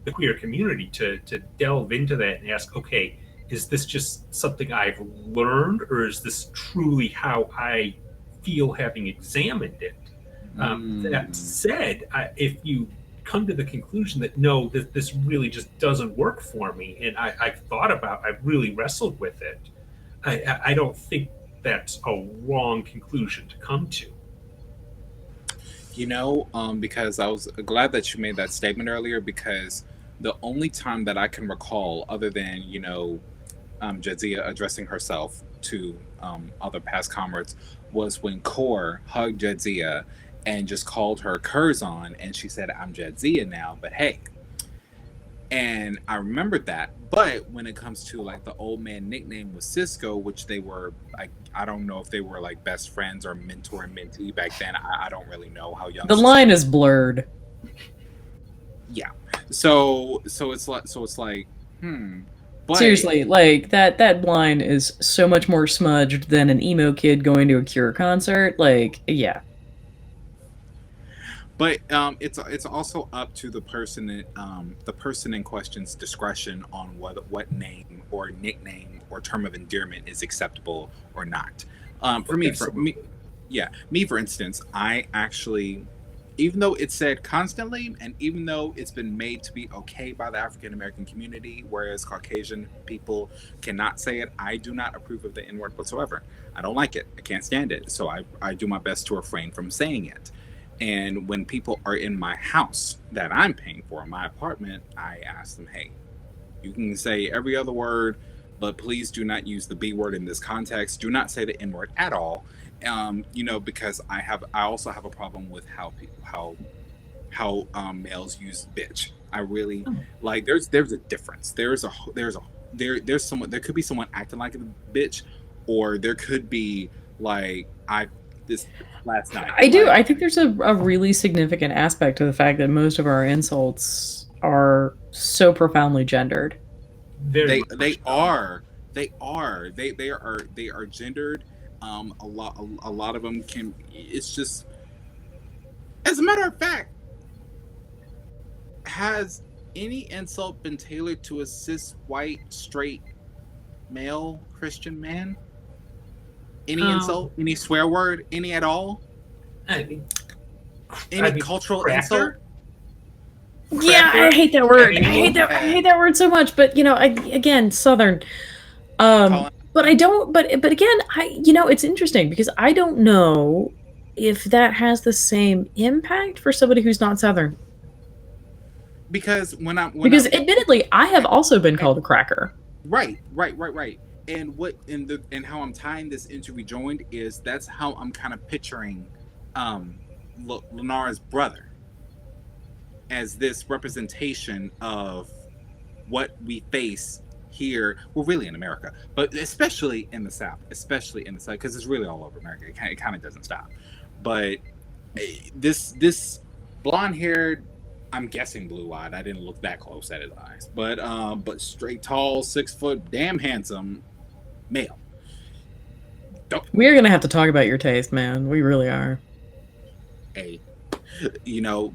the queer community to delve into that and ask, okay, is this just something I've learned, or is this truly how I feel having examined it? That said, if you come to the conclusion that no, this really just doesn't work for me, and I've really wrestled with it, I don't think that's a wrong conclusion to come to. Because I was glad that you made that statement earlier, because the only time that I can recall, other than, Jadzia addressing herself to other past comrades, was when Core hugged Jadzia and just called her Curzon, and she said, "I'm Jadzia now, but hey." And I remembered that. But when it comes to like the old man nickname with Cisco, which they were like, I don't know if they were like best friends or mentor and mentee back then. I don't really know how young. The line is blurred. Yeah. So it's like, But, seriously, like that line is so much more smudged than an emo kid going to a Cure concert. Like, yeah. But it's also up to the person in question's discretion on what name or nickname or term of endearment is acceptable or not. For me, for instance, I actually, even though it's said constantly, and even though it's been made to be okay by the African American community, whereas Caucasian people cannot say it, I do not approve of the N-word whatsoever. I don't like it. I can't stand it. So I do my best to refrain from saying it. And when people are in my house that I'm paying for, my apartment, I ask them, hey, you can say every other word, but please do not use the B word in this context. Do not say the N word at all. Because I also have a problem with how males use bitch. I really like, there's a difference. There could be someone acting like a bitch, or there could be like, this last night. I think there's a really significant aspect to the fact that most of our insults are so profoundly gendered. They are gendered. A lot of them can. It's just, as a matter of fact, has any insult been tailored to a cis white straight male Christian man? Any insult? Any swear word? Any at all? Any cultural insult? Yeah, I hate that word. I hate that word so much. But again, Southern. But I don't. But again, it's interesting because I don't know if that has the same impact for somebody who's not Southern. Because admittedly, I have also been called a cracker. Right. And and how I'm tying this into Rejoined is that's how I'm kind of picturing Lenara's brother as this representation of what we face here, well, really in America, but especially in the South, because it's really all over America. It kind of doesn't stop. But this blonde-haired, I'm guessing blue-eyed. I didn't look that close at his eyes, but straight, tall, 6 foot, damn handsome male. We're gonna have to talk about your taste, man. We really are. Hey,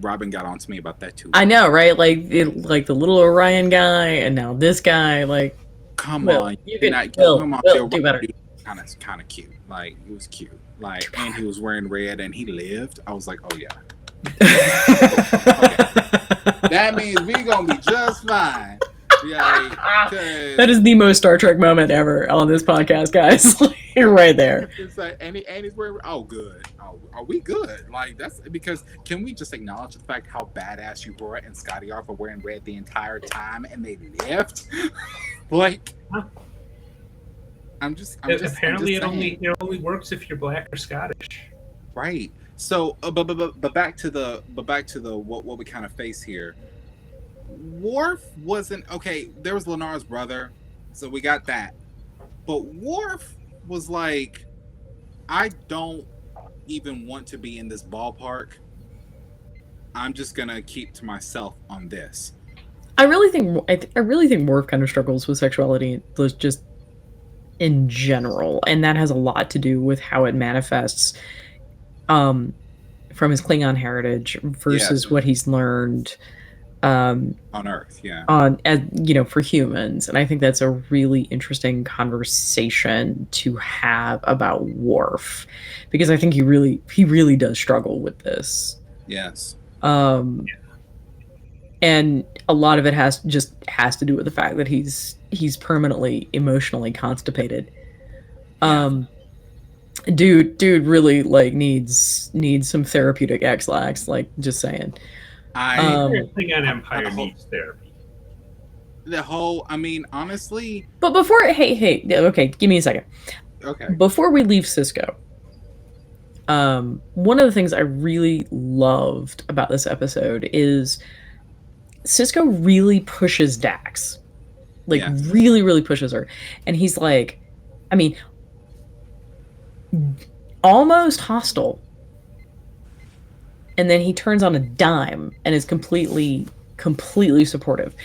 Robin got on to me about that too. I know, right? Like the little Orion guy, and now this guy. Like, come Will, on, you can Will do better. Kind of cute. Like, he was cute. Like, and he was wearing red, and he lived. I was like, oh yeah. Okay. That means we gonna be just fine. Yeah, that is the most Star Trek moment ever on this podcast, guys. You're right there. It's like, and he's wearing. Oh, good. Oh, are we good? Like, that's because. Can we just acknowledge the fact how badass Uhura and Scotty are for wearing red the entire time, and they lived? Like, I'm just. Apparently, it only works if you're black or Scottish. Right. So, but back to the what we kind of face here. Worf wasn't okay. There was Lenar's brother, so we got that. But Worf was like, I don't even want to be in this ballpark. I'm just gonna keep to myself on this. I really think Worf kind of struggles with sexuality, just in general, and that has a lot to do with how it manifests from his Klingon heritage versus what he's learned on Earth, for humans. And I think that's a really interesting conversation to have about Worf, because I think he really does struggle with this. Yes. And a lot of it has to do with the fact that he's permanently emotionally constipated. Dude really like needs some therapeutic X-lax, like, just saying. Klingon Empire needs therapy. Honestly. But before, hey, okay, give me a second. Okay. Before we leave Cisco, one of the things I really loved about this episode is Cisco really pushes Dax. Like, really, really pushes her. And he's like, almost hostile. And then he turns on a dime and is completely supportive.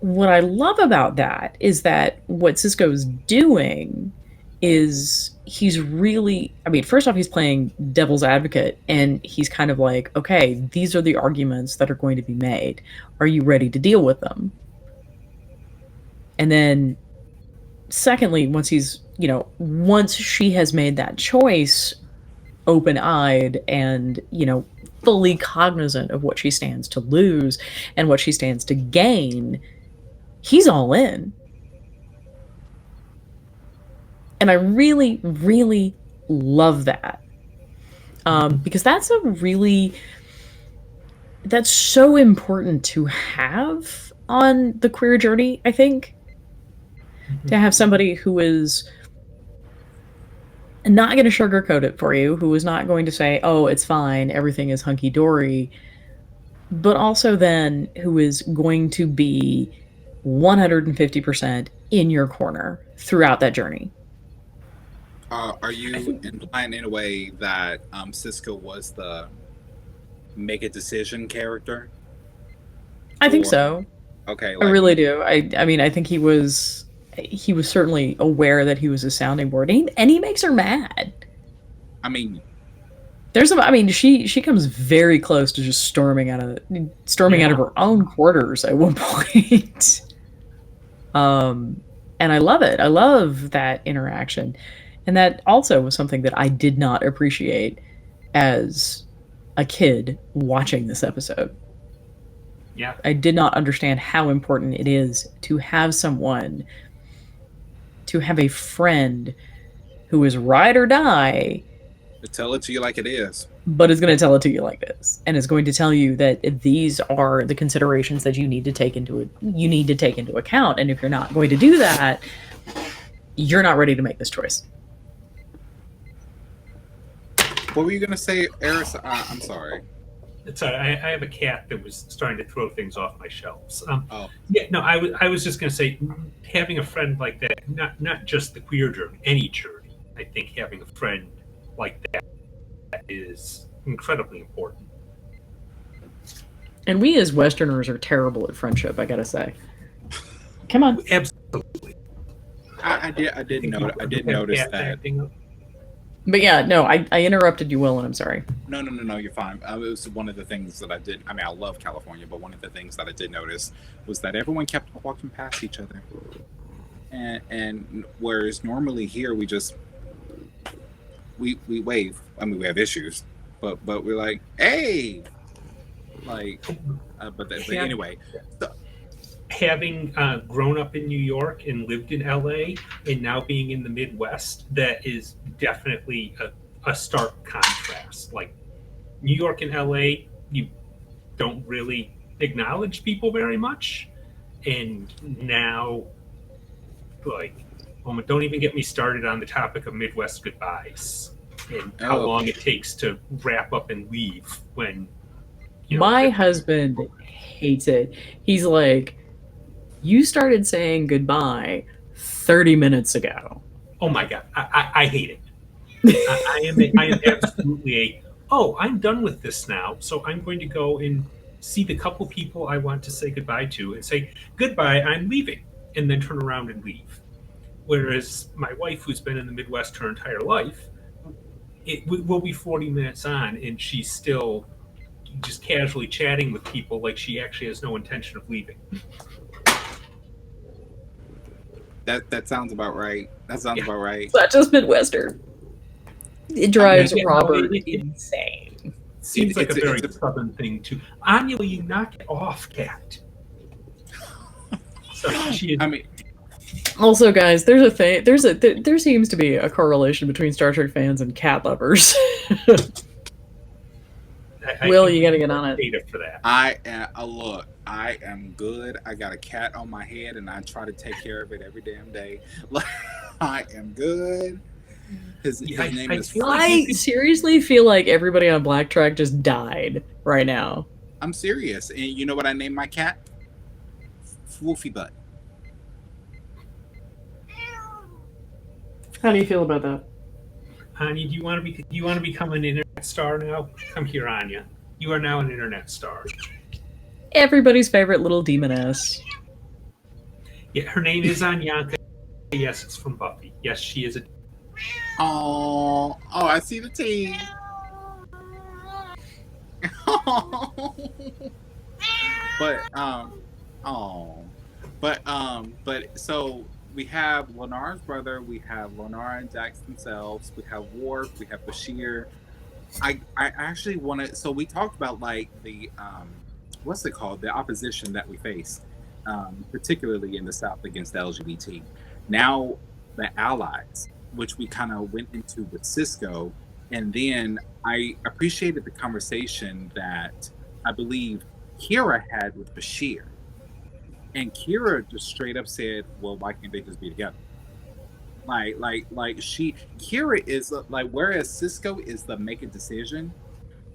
What I love about that is that what Cisco's doing is he's really, first off, he's playing devil's advocate, and he's kind of like, okay, these are the arguments that are going to be made. Are you ready to deal with them? And then secondly, once she has made that choice, open-eyed and, fully cognizant of what she stands to lose and what she stands to gain, he's all in. And I really, really love that. Because that's so important to have on the queer journey, I think. To have somebody who is not going to sugarcoat it for you, who is not going to say, oh, it's fine, everything is hunky-dory, but also then who is going to be 150% in your corner throughout that journey. Are you implying in a way that Cisco was the make a decision character? I think so. Okay. I really do. I think he was certainly aware that he was a sounding board, and he makes her mad. She comes very close to just storming out of her own quarters at one point. And I love it. I love that interaction, and that also was something that I did not appreciate as a kid watching this episode. Yeah, I did not understand how important it is to have someone, to have a friend who is ride or die, to tell it to you like it is, but is going to tell it to you like this, and is going to tell you that these are the considerations that you need to take into account, and if you're not going to do that, you're not ready to make this choice. What were you going to say, Eris? I'm sorry. Sorry, I have a cat that was starting to throw things off my shelves. Oh, Yeah, no, I was just going to say, having a friend like that, not just the queer journey, any journey. I think having a friend like that is incredibly important. And we as Westerners are terrible at friendship, I gotta say. Come on. Absolutely. I did notice that. But yeah, no, I interrupted you, Will, and I'm sorry. No, you're fine. It was one of the things that I did. I mean, I love California, but one of the things that I did notice was that everyone kept walking past each other. And whereas normally here we just we wave. I mean, we have issues, but we're like, hey, like, but anyway. So, having grown up in New York and lived in LA and now being in the Midwest, that is definitely a stark contrast. Like New York and LA, you don't really acknowledge people very much. And now, like, don't even get me started on the topic of Midwest goodbyes and how long it takes to wrap up and leave when, my husband hates it. He's like, you started saying goodbye 30 minutes ago. Oh my God. I hate it. I am absolutely I'm done with this now. So I'm going to go and see the couple people I want to say goodbye to and say, goodbye, I'm leaving, and then turn around and leave. Whereas my wife, who's been in the Midwest her entire life, it will be 40 minutes on and she's still just casually chatting with people like she actually has no intention of leaving. that sounds about right. That sounds about right. It's not just Midwestern. It drives Robert insane. Seems like a very southern thing too. Anya, will you knock it off, cat? I mean, also, guys, there's a thing. There seems to be a correlation between Star Trek fans and cat lovers. Will, you gotta get on it. For that. Look, I am good. I got a cat on my head, and I try to take care of it every damn day. I am good. His name is. I seriously feel like everybody on Black Track just died right now. I'm serious, and you know what I named my cat? Woofy Butt. How do you feel about that? Anya, do you want to become an internet star now? Come here, Anya. You are now an internet star. Everybody's favorite little demoness. Yeah, her name is Anyanka. Yes, it's from Buffy. Yes, she is a. Oh, I see the team. But so we have Lenar's brother, we have Lenar and Dax themselves, we have Worf, we have Bashir. I actually want to. So we talked about like the what's it called? The opposition that we faced, particularly in the South against the LGBT. Now the allies, which we kind of went into with Cisco, and then I appreciated the conversation that I believe Kira had with Bashir. And Kira just straight up said, well, why can't they just be together? Kira is like, whereas Cisco is the make a decision,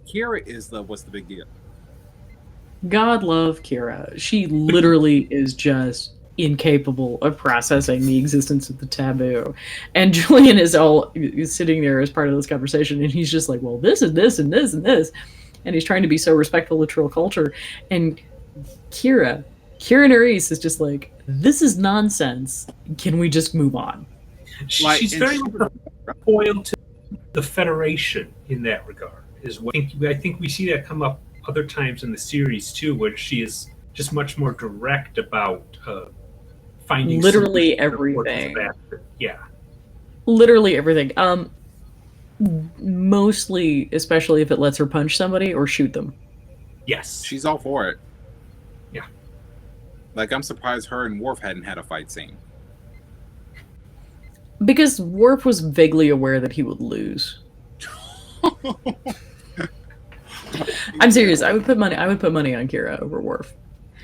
Kira is the what's the big deal? God love Kira. She literally is just incapable of processing the existence of the taboo. And Julian is sitting there as part of this conversation, and he's just like, well, this is this and this and this. And he's trying to be so respectful of literal culture. And Kira Nerys is just like, this is nonsense. Can we just move on? She's very loyal to the Federation in that regard. I think we see that come up other times in the series too, where she is just much more direct about finding literally everything. Yeah, literally everything. Mostly, especially if it lets her punch somebody or shoot them. Yes, she's all for it. Yeah, like I'm surprised her and Worf hadn't had a fight scene. Because Worf was vaguely aware that he would lose. I'm serious. I would put money on Kira over Worf.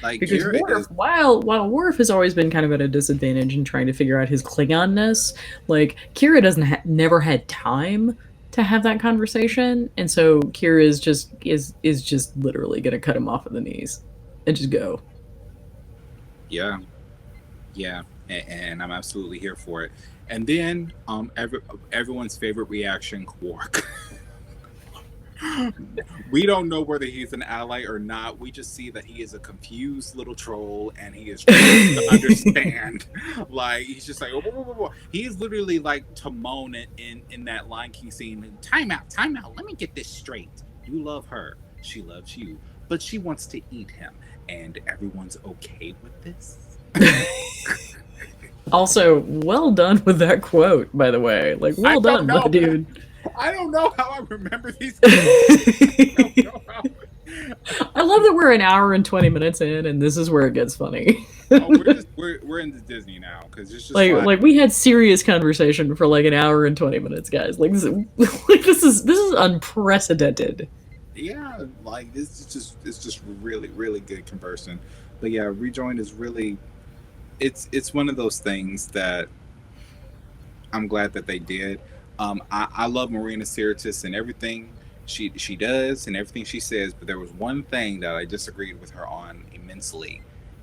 Like, because Worf, while Worf has always been kind of at a disadvantage in trying to figure out his Klingonness, like Kira never had time to have that conversation, and so Kira is just literally gonna cut him off at the knees and just go. Yeah, and I'm absolutely here for it. And then everyone's favorite reaction, Quark. We don't know whether he's an ally or not. We just see that he is a confused little troll, and he is trying to understand. Like, he's just like, whoa, whoa, whoa, whoa. He's literally like Timon in that Lion King scene. Time out. Let me get this straight. You love her. She loves you. But she wants to eat him. And everyone's okay with this? Also, well done with that quote, by the way. Like, well done, my dude. I don't know how I remember these. I love that we're an hour and 20 minutes in, and this is where it gets funny. we're into Disney now, because it's just like we had serious conversation for like an hour and 20 minutes, guys. Like this is unprecedented. Yeah, like it's just really, really good conversing. But yeah, Rejoined is really, it's one of those things that I'm glad that they did. I love Marina Sirtis and everything she does and everything she says, but there was one thing that I disagreed with her on immensely,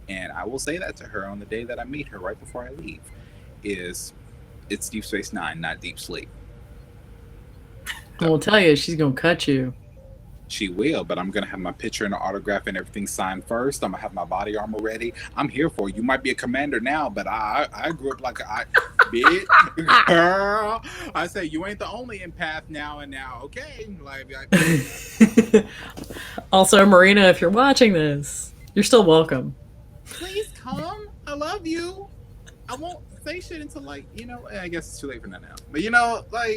and I will say that to her on the day that I meet her right before I leave, it's Deep Space Nine, not Deep Sleep. I will tell you, she's gonna cut you. She will, but I'm going to have my picture and autograph and everything signed first. I'm going to have my body armor ready. I'm here for you. You might be a commander now, but I grew up like a bitch. Girl. I say, you ain't the only empath now and now, okay? Also, Marina, if you're watching this, you're still welcome. Please come. I love you. I won't say shit until, I guess it's too late for that now. But,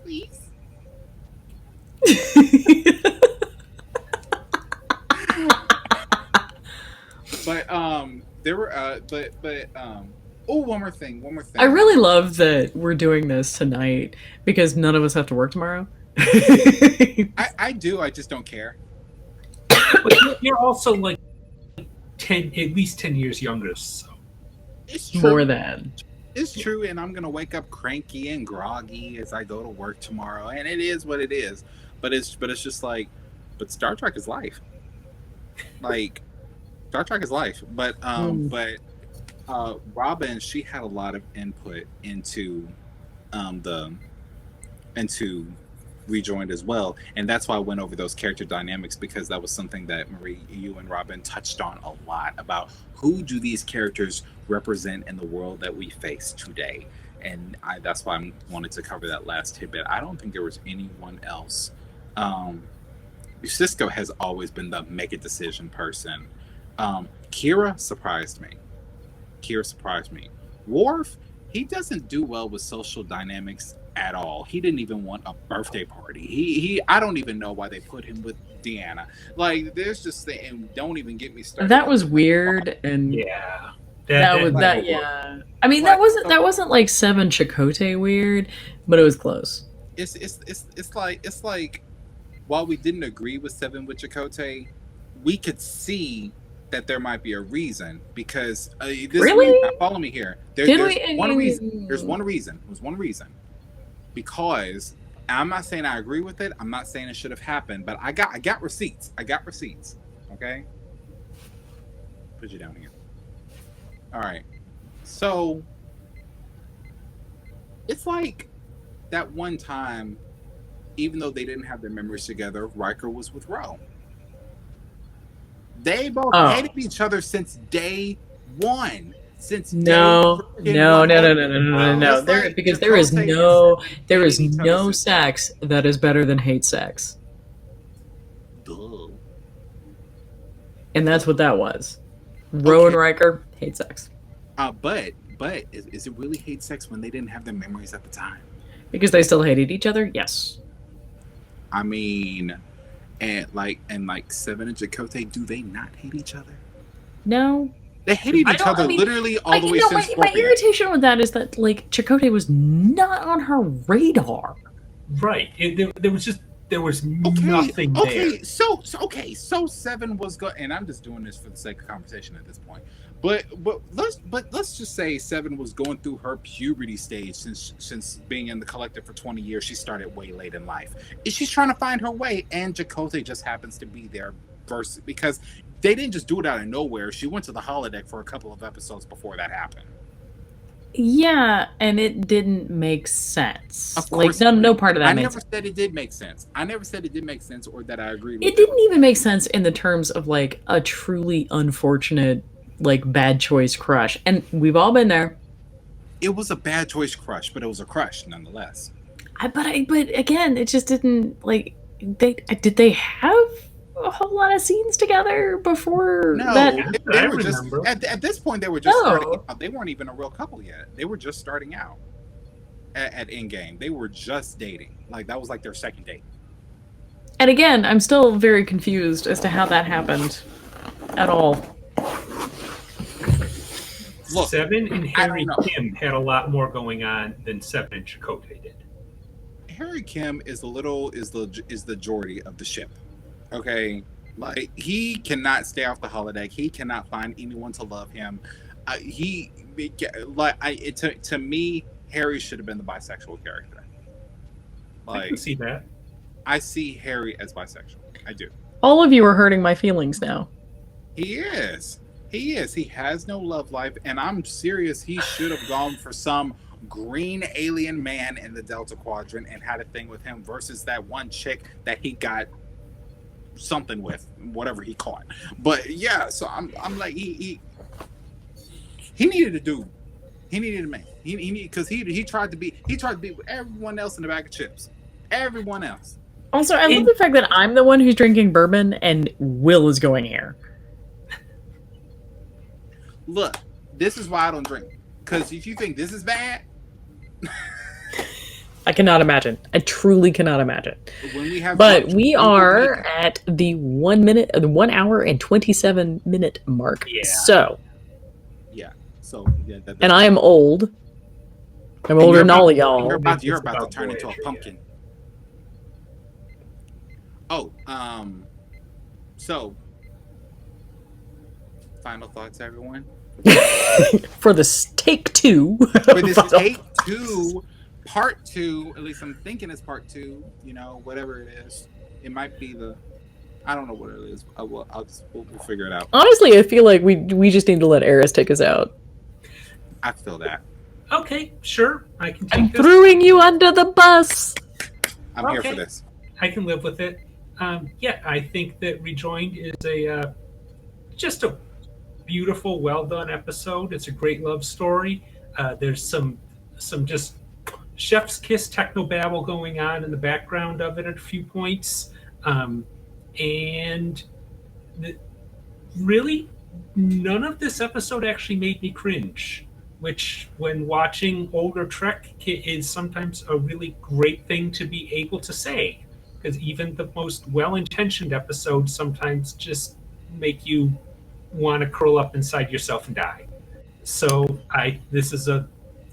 please. But there were one more thing. I really love that we're doing this tonight because none of us have to work tomorrow. I do. I just don't care. But you're also like at least 10 years younger, so it's true. More than. It's true, and I'm gonna wake up cranky and groggy as I go to work tomorrow, and it is what it is. But it's just like, but Star Trek is life. Like, Star Trek is life. But Robin, she had a lot of input into Rejoined as well, and that's why I went over those character dynamics, because that was something that Marie, you and Robin touched on a lot about who do these characters represent in the world that we face today, and that's why I wanted to cover that last tidbit. I don't think there was anyone else. Cisco has always been the make a decision person. Kira surprised me. Worf, he doesn't do well with social dynamics at all. He didn't even want a birthday party. I don't even know why they put him with Deanna. Like, there's just and don't even get me started. That was weird, and yeah. Yeah. I mean, that wasn't like Seven Chakotay weird, but it was close. It's like while we didn't agree with Seven with Chakotay, we could see that there might be a reason, because really? Follow me here. There's one reason. There's one reason. It was one reason. Because I'm not saying I agree with it. I'm not saying it should have happened, but I got receipts. Okay? Put you down here. All right. So it's like that one time, even though they didn't have their memories together, Riker was with Ro. They both hated each other since day one. No. Because there is no sex that is better than hate sex. Duh. And that's what that was. Ro and Riker hate sex. But is it really hate sex when they didn't have their memories at the time? Because they still hated each other? Yes. I mean, and like Seven and Chakotay, do they not hate each other? No. They hated each other literally all the way since my irritation with that is that, like, Chakotay was not on her radar. Right. There There was nothing there. So Seven was good, and I'm just doing this for the sake of conversation at this point. But let's just say Seven was going through her puberty stage since being in the collective for 20 years. She started way late in life. She's trying to find her way, and Chakotay just happens to be there first because they didn't just do it out of nowhere. She went to the holodeck for a couple of episodes before that happened. Yeah, and it didn't make sense. Of course, no part of that I made never sense. said it did make sense. I never said it did make sense or that I agreed with It didn't even make sense in the terms of like a truly unfortunate, like bad choice crush. And we've all been there. It was a bad choice crush, but it was a crush nonetheless. But again, it just didn't like did they have a whole lot of scenes together before that? They were just at this point they were just starting out. They weren't even a real couple yet. They were just starting out at Endgame. They were just dating. Like that was like their second date. And again, I'm still very confused as to how that happened at all. Look, Seven and Harry Kim had a lot more going on than Seven and Chakotay did. Harry Kim is the Geordie of the ship. Okay, like he cannot stay off the holodeck. He cannot find anyone to love him. To me, Harry should have been the bisexual character. Like, I can see that. I see Harry as bisexual. I do. All of you are hurting my feelings now. He is. He has no love life, and I'm serious. He should have gone for some green alien man in the Delta Quadrant and had a thing with him versus that one chick that he got something with, whatever he caught. But yeah, so I'm like he needed a dude. He needed a man. He tried to be with everyone else in the bag of chips. Everyone else. Also, I love the fact that I'm the one who's drinking bourbon and Will is going here. Look, this is why I don't drink. Because if you think this is bad, I cannot imagine. I truly cannot imagine. We are at the 1 hour and 27 minute mark. Yeah. So. Yeah. So. Yeah. And I am old. I'm older than all of y'all. You're about to turn into a pumpkin. Oh. So. Final thoughts, everyone. For this take two. For this take two. Part 2, at least I'm thinking it's part 2, whatever it is. It might be I don't know what it is. We'll figure it out. Honestly, I feel like we just need to let Eris take us out. I feel that. Okay, sure. I can take I'm this. throwing you under the bus. I'm here for this. I can live with it. Yeah, I think that Rejoined is just a beautiful, well done episode. It's a great love story. There's some just chef's kiss technobabble going on in the background of it at a few points. Really, none of this episode actually made me cringe, which when watching older Trek is sometimes a really great thing to be able to say, because even the most well-intentioned episodes sometimes just make you want to curl up inside yourself and die. So this is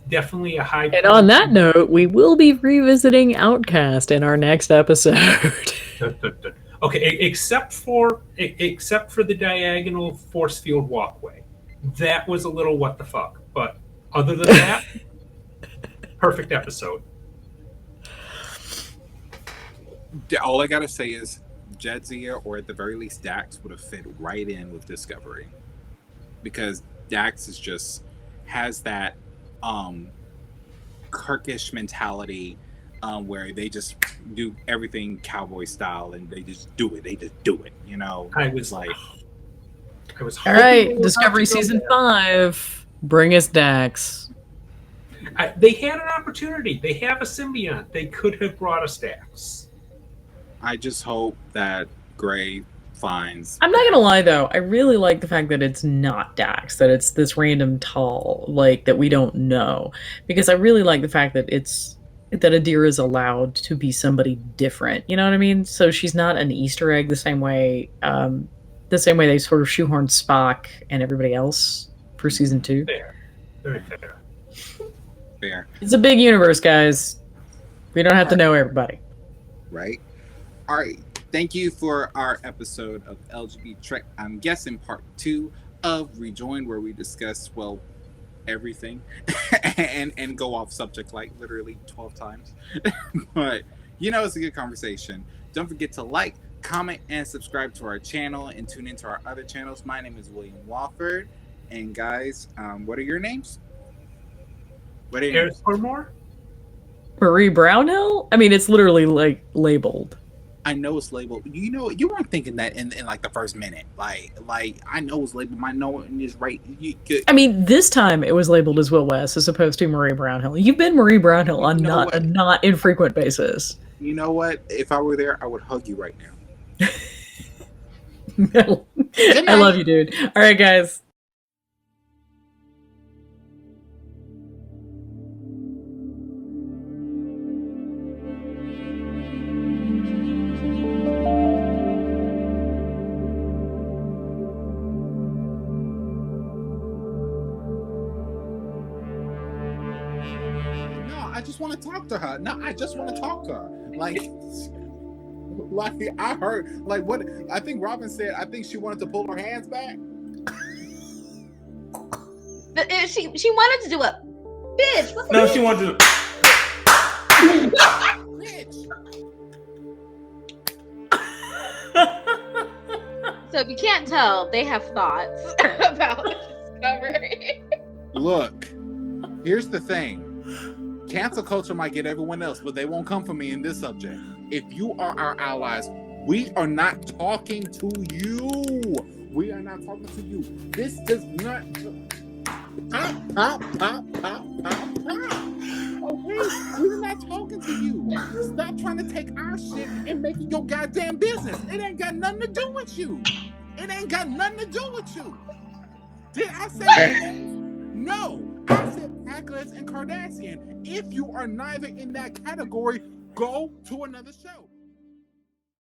definitely a high. And on that note, we will be revisiting Outcast in our next episode. Okay, except for the diagonal force field walkway, that was a little what the fuck. But other than that, perfect episode. All I gotta say is Jadzia, or at the very least Dax, would have fit right in with Discovery, because Dax has that Kirkish mentality, where they just do everything cowboy style and they just do it. I was like, all right, Discovery season 5. Bring us Dax. They had an opportunity. They have a symbiont. They could have brought us Dax. I just hope that Gray finds. I'm not gonna lie though, I really like the fact that it's not Dax, that it's this random tall, like, that we don't know, because I really like the fact that that Adira is allowed to be somebody different. You know what I mean? So she's not an Easter egg the same way they sort of shoehorned Spock and everybody else for season 2. Fair, very fair. It's a big universe, guys. We don't have to know everybody. Right. All right. Thank you for our episode of LGBTrek. I'm guessing part 2 of Rejoined, where we discuss, well, everything and go off subject like literally 12 times. But it's a good conversation. Don't forget to like, comment, and subscribe to our channel and tune into our other channels. My name is William Wofford. And guys, what are your names? What are your names? More? Marie Brownhill? I mean, it's literally like labeled. I know it's labeled. You weren't thinking that in like the first minute. Like I know it's labeled. My knowing is right. I mean, this time it was labeled as Will West as opposed to Marie Brownhill. You've been Marie Brownhill on a not infrequent basis. You know what? If I were there, I would hug you right now. I love you, dude. All right, guys. I just want to talk to her. No, I just want to talk to her. Like I heard, like what I think Robin said. I think she wanted to pull her hands back. She wanted to do a bitch. No, she wanted to. Bitch. So if you can't tell, they have thoughts about Discovery. Look, here's the thing. Cancel culture might get everyone else, but they won't come for me in this subject. If you are our allies, we are not talking to you. We are not talking to you. This does not... Pop. Okay? We're not talking to you. Stop trying to take our shit and make it your goddamn business. It ain't got nothing to do with you. It ain't got nothing to do with you. Did I say that? No. I said Packers and Kardashian. If you are neither in that category, go to another show.